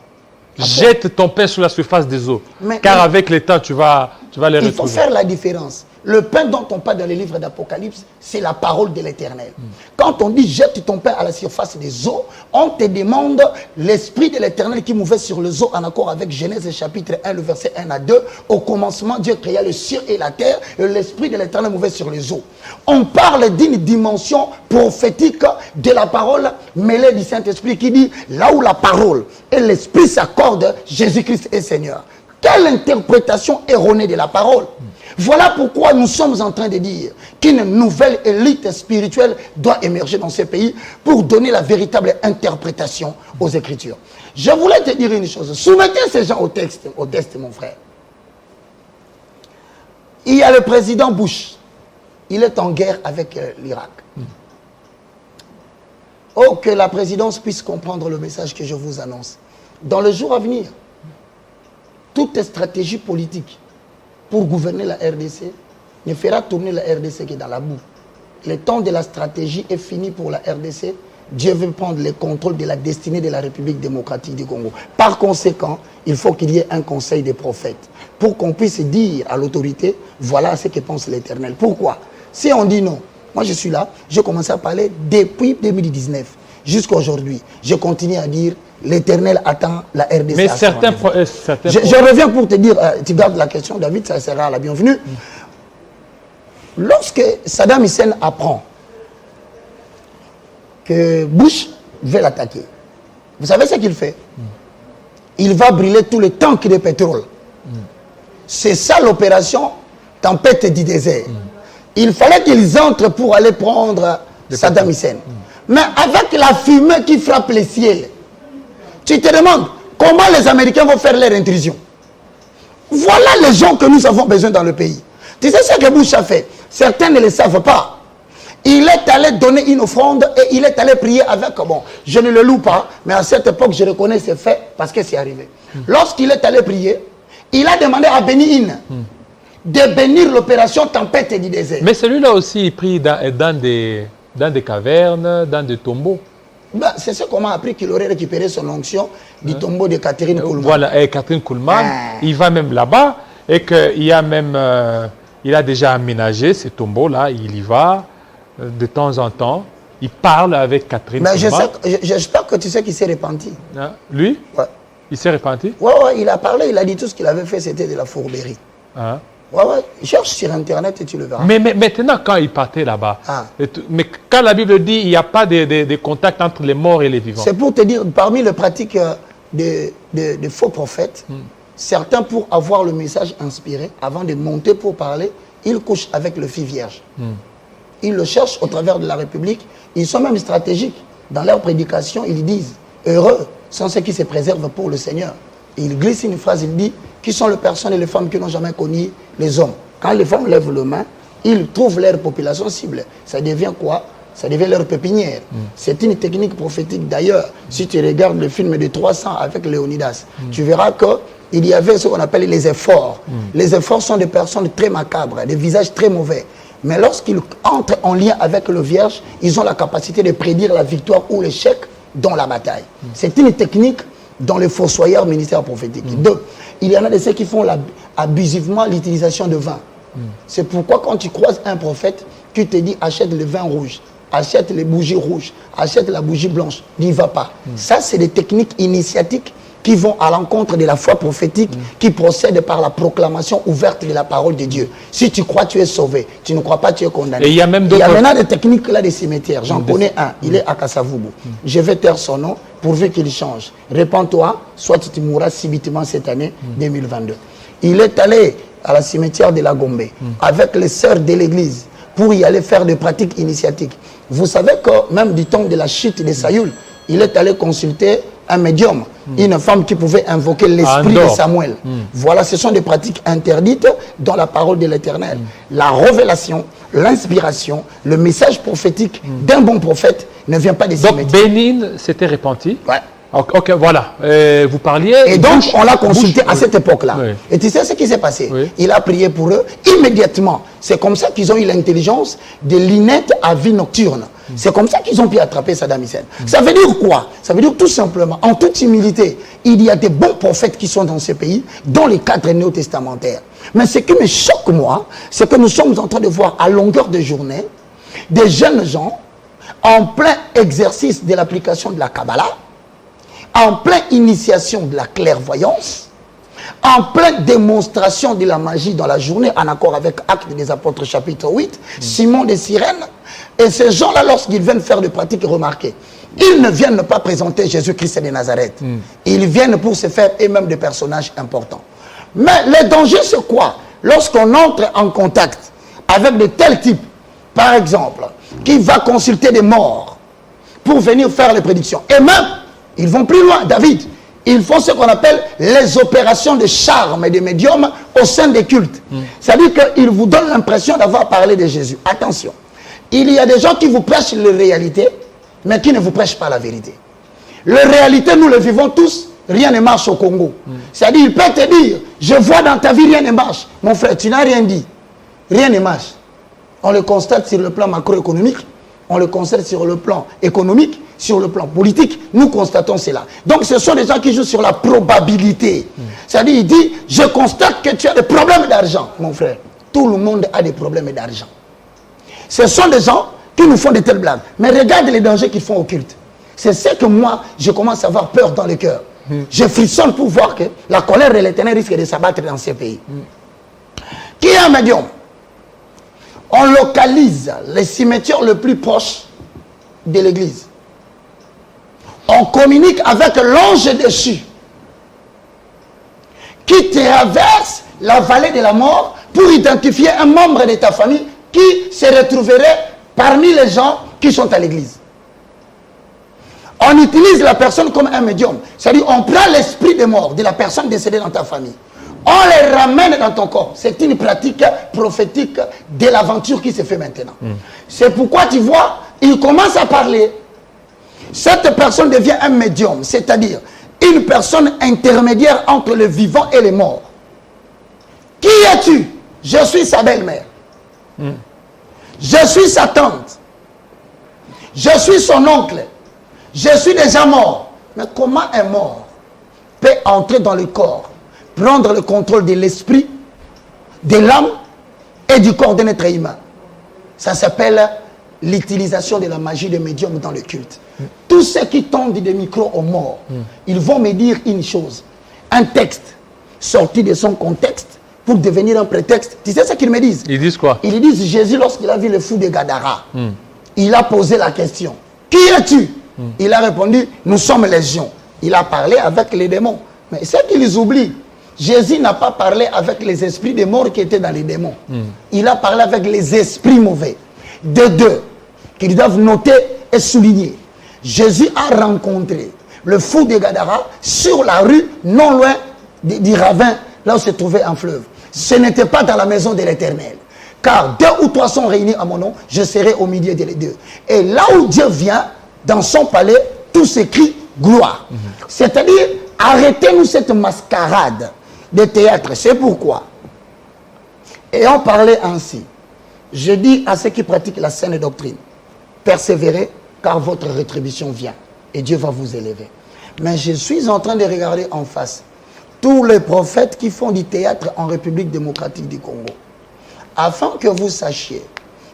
[SPEAKER 1] Jette ton pain sur la surface des eaux. Car avec le temps, tu vas les retrouver.
[SPEAKER 2] Il faut faire la différence. Le pain dont on parle dans les livres d'Apocalypse, c'est la parole de l'Éternel. Quand on dit jette ton pain à la surface des eaux, on te demande l'Esprit de l'Éternel qui mouvait sur les eaux en accord avec Genèse chapitre 1, le verset 1 à 2. Au commencement, Dieu créa le ciel et la terre et l'Esprit de l'Éternel mouvait sur les eaux. On parle d'une dimension prophétique de la parole mêlée du Saint-Esprit qui dit là où la parole et l'Esprit s'accordent, Jésus-Christ est Seigneur. Quelle interprétation erronée de la parole! Voilà pourquoi nous sommes en train de dire qu'une nouvelle élite spirituelle doit émerger dans ce pays pour donner la véritable interprétation aux Écritures. Je voulais te dire une chose. Soumettez ces gens au texte, mon frère. Il y a le président Bush. Il est en guerre avec l'Irak. Oh, que la présidence puisse comprendre le message que je vous annonce. Dans le jour à venir, toute stratégie politique pour gouverner la RDC ne fera tourner la RDC que dans la boue. Le temps de la stratégie est fini pour la RDC. Dieu veut prendre le contrôle de la destinée de la République démocratique du Congo. Par conséquent, il faut qu'il y ait un conseil des prophètes pour qu'on puisse dire à l'autorité, voilà ce que pense l'Éternel. Pourquoi? Si on dit non, moi je suis là, j'ai commencé à parler depuis 2019 jusqu'à aujourd'hui. Je continue à dire, l'Éternel attend la RDC.
[SPEAKER 1] Mais
[SPEAKER 2] je reviens pour te dire, tu gardes la question, David, ça sera la bienvenue. Lorsque Saddam Hussein apprend que Bush veut l'attaquer, vous savez ce qu'il fait? Il va brûler tous les tanks de pétrole. C'est ça l'opération tempête du désert. Il fallait qu'ils entrent pour aller prendre Saddam Hussein. Mais avec la fumée qui frappe les ciels, tu te demandes comment les Américains vont faire leur intrusion. Voilà les gens que nous avons besoin dans le pays. Tu sais ce que Bush a fait? Certains ne le savent pas. Il est allé donner une offrande et il est allé prier avec, bon, je ne le loue pas, mais à cette époque, je reconnais ces faits parce que c'est arrivé. Lorsqu'il est allé prier, il a demandé à Bénin de bénir l'opération Tempête du désert.
[SPEAKER 1] Mais celui-là aussi, il prie dans des cavernes, dans des tombeaux.
[SPEAKER 2] Ben, c'est ce qu'on m'a appris qu'il aurait récupéré son onction du tombeau de Catherine Kuhlman.
[SPEAKER 1] Voilà, et Catherine Kuhlman, il va même là-bas et qu'il y a même, il a déjà aménagé ces tombeaux-là, il y va de temps en temps, il parle avec Catherine Kuhlman.
[SPEAKER 2] J'espère que tu sais qu'il s'est repenti.
[SPEAKER 1] Hein? Lui?
[SPEAKER 2] Ouais.
[SPEAKER 1] Il s'est repenti?
[SPEAKER 2] Ouais, il a parlé, il a dit tout ce qu'il avait fait, c'était de la fourberie.
[SPEAKER 1] Hein?
[SPEAKER 2] Ouais, cherche sur Internet et tu le verras.
[SPEAKER 1] Mais maintenant, quand il partait là-bas, mais quand la Bible dit il n'y a pas de contact entre les morts et les vivants.
[SPEAKER 2] C'est pour te dire, parmi les pratiques de faux prophètes, certains, pour avoir le message inspiré, avant de monter pour parler, ils couchent avec le fils vierge. Ils le cherchent au travers de la République. Ils sont même stratégiques. Dans leur prédication, ils disent « Heureux sont ceux qui se préservent pour le Seigneur ». Et ils glissent une phrase, il dit « Qui sont les personnes et les femmes qui n'ont jamais connu les hommes ?» Quand les femmes lèvent les mains, ils trouvent leur population cible. Ça devient quoi? Ça devient leur pépinière. C'est une technique prophétique d'ailleurs. Si tu regardes le film de 300 avec Léonidas, tu verras qu'il y avait ce qu'on appelle les efforts. Les efforts sont des personnes très macabres, des visages très mauvais. Mais lorsqu'ils entrent en lien avec le Vierge, ils ont la capacité de prédire la victoire ou l'échec dans la bataille. C'est une technique dans les fossoyeurs ministères prophétiques. Deux, il y en a de ceux qui font abusivement l'utilisation de vin. C'est pourquoi quand tu croises un prophète, tu te dis achète le vin rouge, achète les bougies rouges, achète la bougie blanche, n'y va pas. Ça, c'est des techniques initiatiques qui vont à l'encontre de la foi prophétique, qui procède par la proclamation ouverte de la parole de Dieu. Si tu crois, tu es sauvé. Tu ne crois pas, tu es condamné.
[SPEAKER 1] Et il y a même d'autres...
[SPEAKER 2] Il y a maintenant des techniques là des cimetières. J'en connais un. Il est à Kasavubu. Je vais taire son nom pourvu qu'il change. Répands-toi, soit tu mourras subitement cette année 2022. Il est allé à la cimetière de la Gombe avec les sœurs de l'église pour y aller faire des pratiques initiatiques. Vous savez que même du temps de la chute de Saül, il est allé consulter un médium, une femme qui pouvait invoquer l'esprit de Samuel. Voilà, ce sont des pratiques interdites dans la parole de l'Éternel. La révélation, l'inspiration, le message prophétique d'un bon prophète ne vient pas des cimetières.
[SPEAKER 1] Donc Bénin s'était repenti.
[SPEAKER 2] Ouais.
[SPEAKER 1] Ok, voilà. Vous parliez...
[SPEAKER 2] Et donc, on l'a consulté à cette époque-là.
[SPEAKER 1] Oui.
[SPEAKER 2] Et tu sais ce qui s'est passé?
[SPEAKER 1] Oui.
[SPEAKER 2] Il a prié pour eux immédiatement. C'est comme ça qu'ils ont eu l'intelligence de l'inette à vie nocturne. C'est comme ça qu'ils ont pu attraper Saddam Hussein. Ça veut dire quoi? Ça veut dire tout simplement, en toute humilité, il y a des bons prophètes qui sont dans ce pays, dans les cadres néo-testamentaires. Mais ce qui me choque, moi, c'est que nous sommes en train de voir à longueur de journée des jeunes gens en plein exercice de l'application de la Kabbalah, en pleine initiation de la clairvoyance, en pleine démonstration de la magie dans la journée, en accord avec Actes des Apôtres chapitre 8, Simon de Cyrène. Et ces gens-là, lorsqu'ils viennent faire des pratiques remarquées, ils ne viennent pas présenter Jésus-Christ de Nazareth. Ils viennent pour se faire eux-mêmes des personnages importants. Mais le danger, c'est quoi? Lorsqu'on entre en contact avec de tels types, par exemple, qui va consulter des morts pour venir faire les prédictions. Et même, ils vont plus loin, David. Ils font ce qu'on appelle les opérations de charme et de médium au sein des cultes. C'est-à-dire qu'ils vous donnent l'impression d'avoir parlé de Jésus. Attention. Il y a des gens qui vous prêchent les réalités, mais qui ne vous prêchent pas la vérité. Les réalités, nous les vivons tous, rien ne marche au Congo. C'est-à-dire, il peut te dire, je vois dans ta vie, rien ne marche. Mon frère, tu n'as rien dit. Rien ne marche. On le constate sur le plan macroéconomique, on le constate sur le plan économique, sur le plan politique, nous constatons cela. Donc ce sont des gens qui jouent sur la probabilité. C'est-à-dire, il dit, je constate que tu as des problèmes d'argent. Mon frère, tout le monde a des problèmes d'argent. Ce sont des gens qui nous font de telles blagues. Mais regarde les dangers qu'ils font au culte. C'est ce que moi, je commence à avoir peur dans le cœur. Je frissonne pour voir que la colère de l'Éternel risque de s'abattre dans ces pays. Qui est un médium? On localise les cimetières les plus proches de l'église. On communique avec l'ange déchu qui traverse la vallée de la mort pour identifier un membre de ta famille qui se retrouverait parmi les gens qui sont à l'église. On utilise la personne comme un médium. C'est-à-dire, on prend l'esprit de mort de la personne décédée dans ta famille. On les ramène dans ton corps. C'est une pratique prophétique de l'aventure qui se fait maintenant. C'est pourquoi tu vois, il commence à parler. Cette personne devient un médium, c'est-à-dire une personne intermédiaire entre le vivant et les morts. Qui es-tu? Je suis sa belle-mère. Je suis sa tante. Je suis son oncle. Je suis déjà mort. Mais comment un mort peut entrer dans le corps, prendre le contrôle de l'esprit, de l'âme et du corps d'un être humain? Ça s'appelle l'utilisation de la magie de médium dans le culte. Tous ceux qui tendent des micros aux morts, ils vont me dire une chose. Un texte sorti de son contexte pour devenir un prétexte. Tu sais ce qu'ils me disent?
[SPEAKER 1] Ils disent quoi?
[SPEAKER 2] Ils disent Jésus, lorsqu'il a vu le fou de Gadara, il a posé la question. Qui es-tu? Il a répondu, nous sommes légion. Il a parlé avec les démons. Mais c'est qu'ils oublient. Jésus n'a pas parlé avec les esprits des morts qui étaient dans les démons. Il a parlé avec les esprits mauvais. De deux, qu'ils doivent noter et souligner. Jésus a rencontré le fou de Gadara sur la rue, non loin du ravin, là où se trouvait un fleuve. Ce n'était pas dans la maison de l'Éternel. Car 2 ou 3 sont réunis à mon nom, je serai au milieu des deux. Et là où Dieu vient, dans son palais, tout s'écrit gloire. C'est-à-dire, arrêtez-nous cette mascarade de théâtre. C'est pourquoi. Et on parlait ainsi. Je dis à ceux qui pratiquent la saine doctrine, persévérez, car votre rétribution vient. Et Dieu va vous élever. Mais je suis en train de regarder en face tous les prophètes qui font du théâtre en République démocratique du Congo. Afin que vous sachiez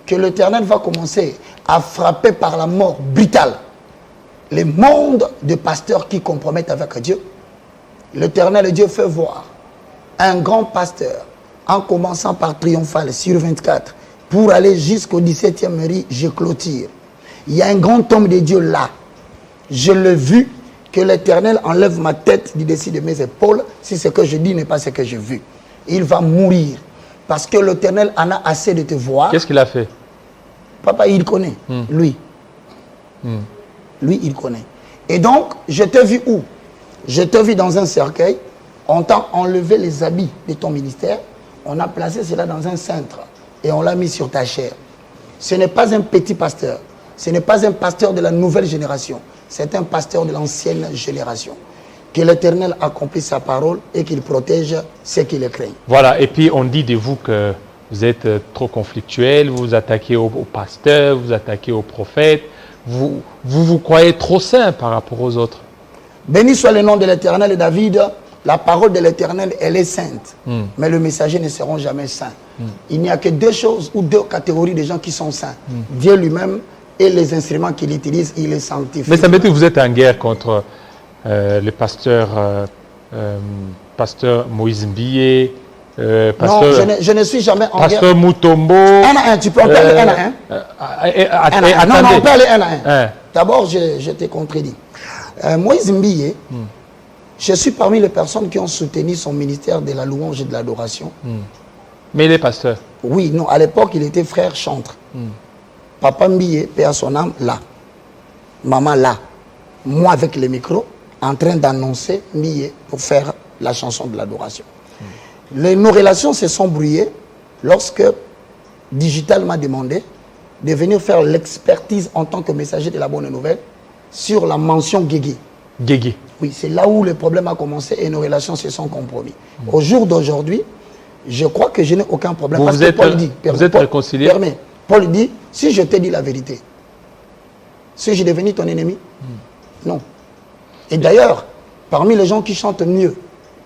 [SPEAKER 2] que l'Éternel va commencer à frapper par la mort brutale les mondes de pasteurs qui compromettent avec Dieu. L'Éternel Dieu fait voir un grand pasteur, en commençant par Triomphal sur 24, pour aller jusqu'au 17e riz, je clôture. Il y a un grand homme de Dieu là. Je l'ai vu, que l'Éternel enlève ma tête du dessus de mes épaules, si ce que je dis n'est pas ce que j'ai vu. Il va mourir. Parce que l'Éternel en a assez de te voir.
[SPEAKER 1] Qu'est-ce qu'il a fait?
[SPEAKER 2] Papa, il connaît. Lui. Lui, il connaît. Et donc, je t'ai vu où? Je t'ai vu dans un cercueil. On t'a enlevé les habits de ton ministère. On a placé cela dans un cintre. Et on l'a mis sur ta chair. Ce n'est pas un petit pasteur. Ce n'est pas un pasteur de la nouvelle génération. C'est un pasteur de l'ancienne génération. Que l'Éternel accomplisse sa parole et qu'il protège ceux qui le craignent.
[SPEAKER 1] Voilà, et puis on dit de vous que vous êtes trop conflictuel, vous vous attaquez aux pasteurs, vous vous attaquez aux prophètes, vous croyez trop saint par rapport aux autres.
[SPEAKER 2] Béni soit le nom de l'Éternel. Et David, la parole de l'Éternel, elle est sainte. Mais le messager ne seront jamais saints. Il n'y a que 2 choses ou 2 catégories de gens qui sont saints. Dieu lui-même et les instruments qu'il utilise, il les sanctifie.
[SPEAKER 1] Mais ça veut dire que vous êtes en guerre contre le pasteur Moïse Mbié,
[SPEAKER 2] non, je ne suis jamais en guerre.
[SPEAKER 1] Pasteur Mutombo.
[SPEAKER 2] Un à un, tu peux en parler un à un. Non, on peut aller un à un. D'abord, je t'ai contredit. Moïse Mbié, je suis parmi les personnes qui ont soutenu son ministère de la louange et de l'adoration.
[SPEAKER 1] Mais il est pasteur.
[SPEAKER 2] Oui, non, à l'époque, il était frère chantre. Papa Mbié, paix à son âme, là. Maman, là. Moi, avec le micro, en train d'annoncer Mbié pour faire la chanson de l'adoration. Nos relations se sont brouillées lorsque Digital m'a demandé de venir faire l'expertise en tant que messager de la bonne nouvelle sur la mention Guégé.
[SPEAKER 1] Guégé.
[SPEAKER 2] Oui, c'est là où le problème a commencé et nos relations se sont compromis. Au jour d'aujourd'hui, je crois que je n'ai aucun problème.
[SPEAKER 1] Vous êtes réconcilié?
[SPEAKER 2] Paul dit, si je t'ai dit la vérité, suis-je devenu ton ennemi? Non. Et d'ailleurs, parmi les gens qui chantent mieux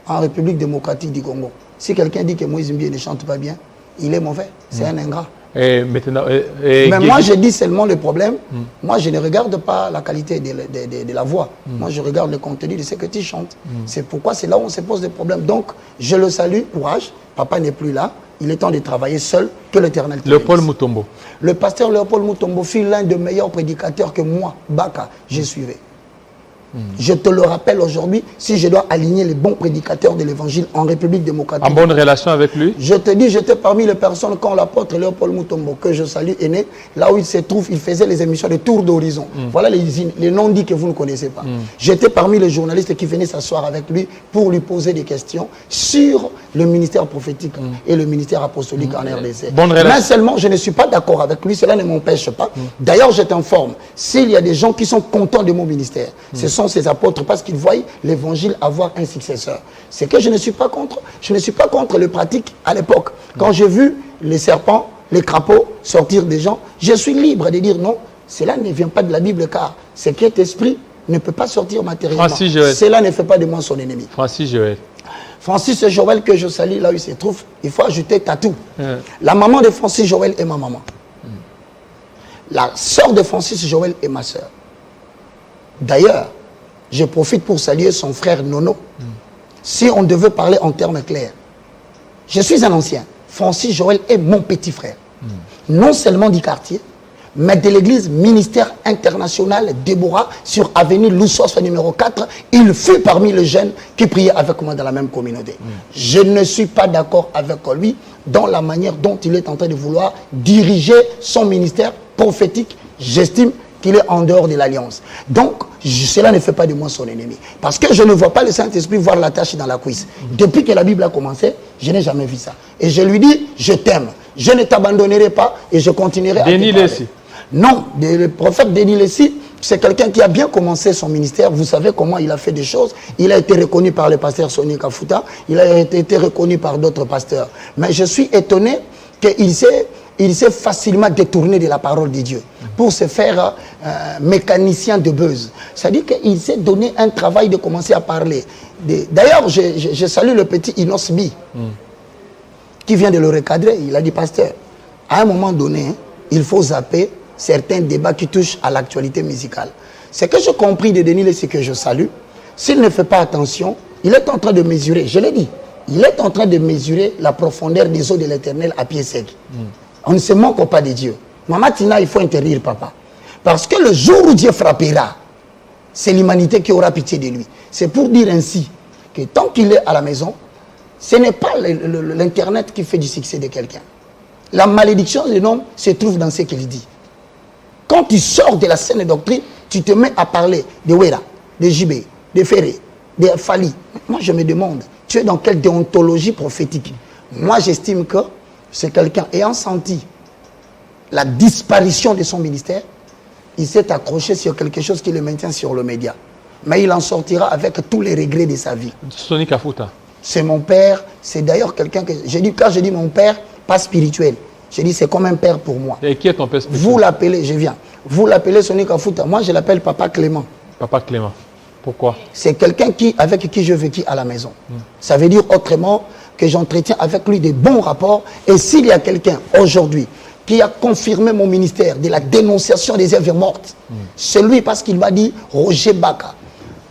[SPEAKER 2] en République démocratique du Congo, si quelqu'un dit que Moïse Mbié ne chante pas bien, il est mauvais, c'est un ingrat.
[SPEAKER 1] Et maintenant,
[SPEAKER 2] mais moi, je dis seulement le problème. Moi, je ne regarde pas la qualité de la voix. Moi, je regarde le contenu de ce que tu chantes. C'est pourquoi c'est là où on se pose des problèmes. Donc, je le salue, courage. Papa n'est plus là. Il est temps de travailler seul, que l'Éternel te bénisse.
[SPEAKER 1] Léopold Mutombo.
[SPEAKER 2] Le pasteur Léopold Mutombo fut l'un des meilleurs prédicateurs que moi, Baka, j'ai suivi. Je te le rappelle aujourd'hui, si je dois aligner les bons prédicateurs de l'évangile en République démocratique.
[SPEAKER 1] En bonne relation avec lui?
[SPEAKER 2] Je te dis, j'étais parmi les personnes quand l'apôtre Léopold Mutombo, que je salue, est né. Là où il se trouve, il faisait les émissions de Tour d'Horizon. Voilà les non-dits que vous ne connaissez pas. J'étais parmi les journalistes qui venaient s'asseoir avec lui pour lui poser des questions sur le ministère prophétique et le ministère apostolique en RDC. Mais seulement, je ne suis pas d'accord avec lui, cela ne m'empêche pas. D'ailleurs, je t'informe, s'il y a des gens qui sont contents de mon ministère, ce sont ces apôtres parce qu'ils voient l'évangile avoir un successeur. C'est que je ne suis pas contre. Je ne suis pas contre les pratiques à l'époque. Quand j'ai vu les serpents, les crapauds sortir des gens, je suis libre de dire non, cela ne vient pas de la Bible car ce qui est esprit ne peut pas sortir matériellement. Cela ne fait pas de moi son ennemi.
[SPEAKER 1] Francis Joël.
[SPEAKER 2] Francis Joël que je salue là où il se trouve, il faut ajouter Tatou. La maman de Francis Joël est ma maman. La sœur de Francis Joël est ma sœur. D'ailleurs, je profite pour saluer son frère Nono. Si on devait parler en termes clairs, je suis un ancien. Francis Joël est mon petit frère. Non seulement du quartier, mais de l'église ministère international Déborah sur avenue Loussos numéro 4. Il fut parmi les jeunes qui priaient avec moi dans la même communauté. Je ne suis pas d'accord avec lui dans la manière dont il est en train de vouloir diriger son ministère prophétique. J'estime qu'il est en dehors de l'alliance. Donc, cela ne fait pas de moi son ennemi. Parce que je ne vois pas le Saint-Esprit voir la tâche dans la cuisse. Depuis que la Bible a commencé, je n'ai jamais vu ça. Et je lui dis, je t'aime. Je ne t'abandonnerai pas et je continuerai à te parler. Non, le prophète Denis Lessi, c'est quelqu'un qui a bien commencé son ministère. Vous savez comment il a fait des choses. Il a été reconnu par le pasteur Sonny Kafuta. Il a été reconnu par d'autres pasteurs. Mais je suis étonné qu'il s'est facilement détourné de la parole de Dieu pour se faire mécanicien de buzz. C'est-à-dire qu'il s'est donné un travail de commencer à parler. D'ailleurs, je salue le petit Inos B, qui vient de le recadrer. Il a dit, pasteur, à un moment donné, il faut zapper certains débats qui touchent à l'actualité musicale. Ce que j'ai compris de Denis Lessi, que je salue, s'il ne fait pas attention, il est en train de mesurer, je l'ai dit, il est en train de mesurer la profondeur des eaux de l'Éternel à pied sec. On ne se moque pas de Dieu. Maman Tina, il faut interdire papa. Parce que le jour où Dieu frappera, c'est l'humanité qui aura pitié de lui. C'est pour dire ainsi que tant qu'il est à la maison, ce n'est pas l'Internet qui fait du succès de quelqu'un. La malédiction de l'homme se trouve dans ce qu'il dit. Quand tu sors de la saine doctrine, tu te mets à parler de Wera, de JB, de Ferré, de Fali. Moi, je me demande, tu es dans quelle déontologie prophétique? Moi, j'estime que c'est quelqu'un ayant senti la disparition de son ministère, il s'est accroché sur quelque chose qui le maintient sur le média. Mais il en sortira avec tous les regrets de sa vie.
[SPEAKER 1] Sonny Kafuta.
[SPEAKER 2] C'est mon père, c'est d'ailleurs quelqu'un que... Quand je dis mon père, pas spirituel. Je dis c'est comme un père pour moi.
[SPEAKER 1] Et qui est ton père spirituel?
[SPEAKER 2] Vous l'appelez, je viens. Vous l'appelez Sonny Kafuta. Moi, je l'appelle Papa Clément.
[SPEAKER 1] Papa Clément. Pourquoi? C'est
[SPEAKER 2] quelqu'un avec qui je vécu à la maison. Ça veut dire autrement que j'entretiens avec lui des bons rapports. Et s'il y a quelqu'un aujourd'hui qui a confirmé mon ministère de la dénonciation des œuvres mortes, c'est lui parce qu'il m'a dit Roger Baka.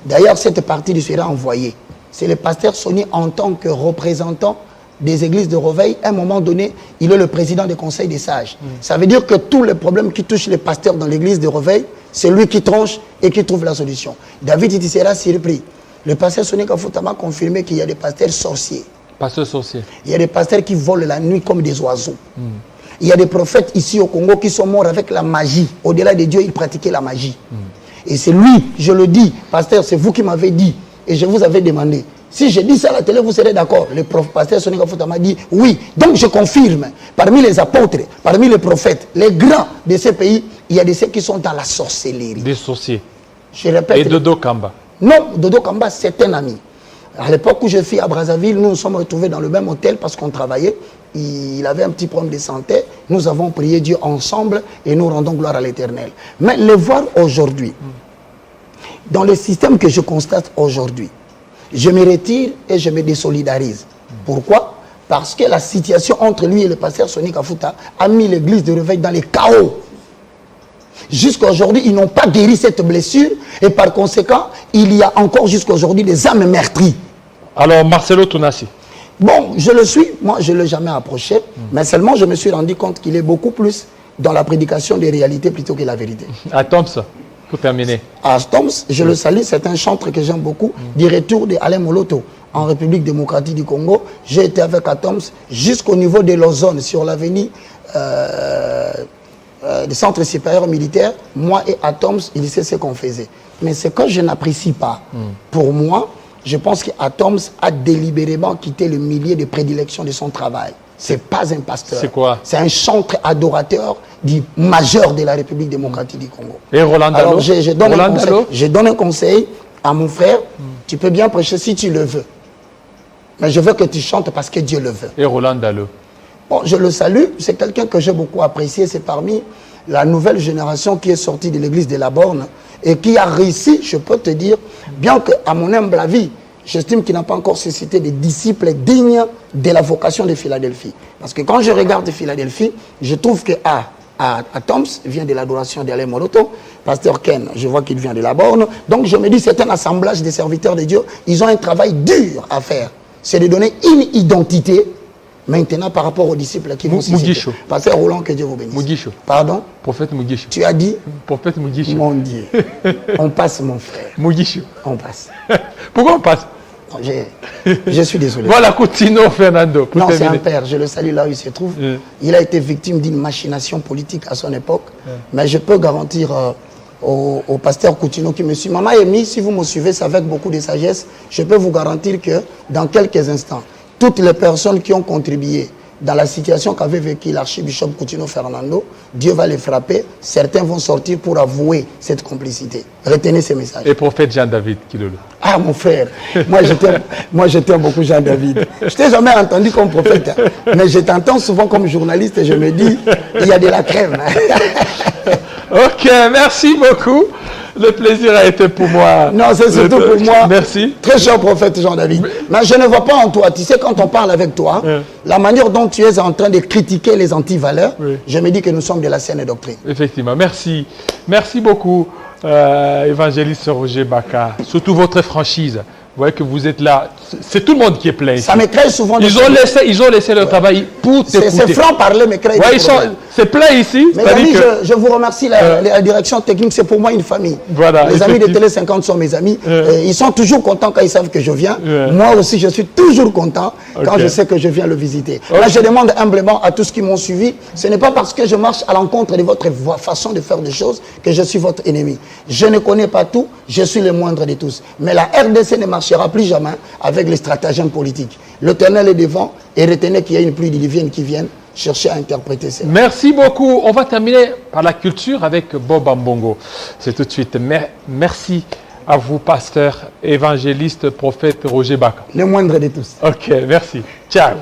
[SPEAKER 2] D'ailleurs, cette partie lui sera envoyée. C'est le pasteur Sonny en tant que représentant des églises de Reveil. À un moment donné, il est le président du conseil des sages. Ça veut dire que tous les problèmes qui touchent les pasteurs dans l'église de Reveil, c'est lui qui tranche et qui trouve la solution. David, il sera surpris. Le pasteur Sonny Kafuta m'a confirmé qu'il y a des pasteurs sorciers.
[SPEAKER 1] Pasteurs sorciers.
[SPEAKER 2] Il y a des pasteurs qui volent la nuit comme des oiseaux. Il y a des prophètes ici au Congo qui sont morts avec la magie. Au-delà de Dieu, ils pratiquaient la magie. Et c'est lui, je le dis, pasteur, c'est vous qui m'avez dit. Et je vous avais demandé. Si je dis ça à la télé, vous serez d'accord. Le pasteur Sonny Kafuta m'a dit oui. Donc je confirme, parmi les apôtres, parmi les prophètes, les grands de ces pays, il y a de ceux qui sont dans la sorcellerie.
[SPEAKER 1] Des sorciers.
[SPEAKER 2] Je répète.
[SPEAKER 1] Et Dodo Kamba?
[SPEAKER 2] Non, Dodo Kamba, c'est un ami. À l'époque où je suis à Brazzaville, nous nous sommes retrouvés dans le même hôtel parce qu'on travaillait. Il avait un petit problème de santé. Nous avons prié Dieu ensemble et nous rendons gloire à l'Éternel. Mais le voir aujourd'hui, dans le système que je constate aujourd'hui, je me retire et je me désolidarise. Pourquoi? Parce que la situation entre lui et le pasteur Sonny Kafuta a mis l'église de Réveil dans le chaos. Jusqu'à aujourd'hui, ils n'ont pas guéri cette blessure et par conséquent, il y a encore jusqu'à aujourd'hui des âmes meurtries.
[SPEAKER 1] Alors, Marcelo Tounassi?
[SPEAKER 2] Bon, je le suis. Moi, je ne l'ai jamais approché, mais seulement je me suis rendu compte qu'il est beaucoup plus dans la prédication des réalités plutôt que la vérité.
[SPEAKER 1] À Thompson? Pour terminer.
[SPEAKER 2] À Toms, je le salue, c'est un chantre que j'aime beaucoup, du retour d'Alain Moloto en République démocratique du Congo. J'ai été avec Atoms jusqu'au niveau de l'Ozone, sur l'avenue du centre supérieur militaire. Moi et Atoms, il sait ce qu'on faisait. Mais ce que je n'apprécie pas, pour moi, je pense qu'Atoms a délibérément quitté le milieu de prédilection de son travail. Ce n'est pas un pasteur.
[SPEAKER 1] C'est quoi?
[SPEAKER 2] C'est un chantre adorateur du majeur de la République démocratique du Congo.
[SPEAKER 1] Et Roland Dallot?
[SPEAKER 2] Alors, je donne un conseil à mon frère. Tu peux bien prêcher si tu le veux. Mais je veux que tu chantes parce que Dieu le veut.
[SPEAKER 1] Et Roland Dallot?
[SPEAKER 2] Bon, je le salue. C'est quelqu'un que j'ai beaucoup apprécié. C'est parmi la nouvelle génération qui est sortie de l'église de la Borne et qui a réussi, je peux te dire, bien qu'à mon humble avis, j'estime qu'il n'a pas encore suscité des disciples dignes de la vocation de Philadelphie. Parce que quand je regarde Philadelphie, je trouve que Toms vient de l'adoration d'Alain Moloto. Pasteur Ken, je vois qu'il vient de la Borne. Donc je me dis, c'est un assemblage des serviteurs de Dieu. Ils ont un travail dur à faire. C'est de donner une identité maintenant par rapport aux disciples qui vont susciter. Pasteur Roland, que Dieu vous bénisse.
[SPEAKER 1] Mugisho.
[SPEAKER 2] Pardon?
[SPEAKER 1] Prophète Mugisho.
[SPEAKER 2] Tu as dit?
[SPEAKER 1] Prophète Mugisho.
[SPEAKER 2] Mon Dieu. On passe, mon frère.
[SPEAKER 1] Mugisho.
[SPEAKER 2] On passe.
[SPEAKER 1] Pourquoi on passe?
[SPEAKER 2] Non, je suis désolé.
[SPEAKER 1] Voilà, continue, Fernando.
[SPEAKER 2] Non, c'est un père. Je le salue là où il se trouve. Il a été victime d'une machination politique à son époque. Mais je peux garantir au pasteur Coutinho qui me suit. Maman Amy, si vous me suivez, c'est avec beaucoup de sagesse. Je peux vous garantir que dans quelques instants, toutes les personnes qui ont contribué dans la situation qu'avait vécu l'archibishop Coutinho Fernando, Dieu va les frapper. Certains vont sortir pour avouer cette complicité. Retenez ces messages.
[SPEAKER 1] Et prophète Jean-David Kilolo.
[SPEAKER 2] Ah, mon frère, moi je t'aime beaucoup Jean-David. Je t'ai jamais entendu comme prophète, hein, mais je t'entends souvent comme journaliste et je me dis, il y a de la crème.
[SPEAKER 1] Ok, merci beaucoup. Le plaisir a été pour moi.
[SPEAKER 2] Non, c'est surtout pour moi.
[SPEAKER 1] Merci.
[SPEAKER 2] Très cher prophète Jean-David. Mais je ne vois pas en toi. Tu sais, quand on parle avec toi, la manière dont tu es en train de critiquer les anti-valeurs, je me dis que nous sommes de la saine doctrine.
[SPEAKER 1] Effectivement. Merci. Merci beaucoup, évangéliste Roger Baka. Surtout votre franchise. Vous voyez que vous êtes là. C'est tout le monde qui est plein ici.
[SPEAKER 2] Ça me crée souvent
[SPEAKER 1] ils ont laissé leur travail pour t'écouter.
[SPEAKER 2] C'est franc parler, me crée des problèmes.
[SPEAKER 1] C'est plein ici.
[SPEAKER 2] Mes amis, je vous remercie. La direction technique, c'est pour moi une famille.
[SPEAKER 1] Voilà,
[SPEAKER 2] les amis de Télé 50 sont mes amis. Ils sont toujours contents quand ils savent que je viens. Moi aussi, je suis toujours content quand je sais que je viens le visiter. Là, je demande humblement à tous qui m'ont suivi, ce n'est pas parce que je marche à l'encontre de votre façon de faire des choses que je suis votre ennemi. Je ne connais pas tout, je suis le moindre de tous. Mais la RDC ne marchera plus jamais avec les stratagèmes politiques. L'Éternel est devant et retenez qu'il y a une pluie diluvienne qui vient chercher à interpréter ça.
[SPEAKER 1] Merci beaucoup. On va terminer par la culture avec Bob Ambongo. C'est tout de suite. Merci à vous, pasteur, évangéliste, prophète Roger Baka.
[SPEAKER 2] Le moindre de tous.
[SPEAKER 1] Ok, merci. Ciao.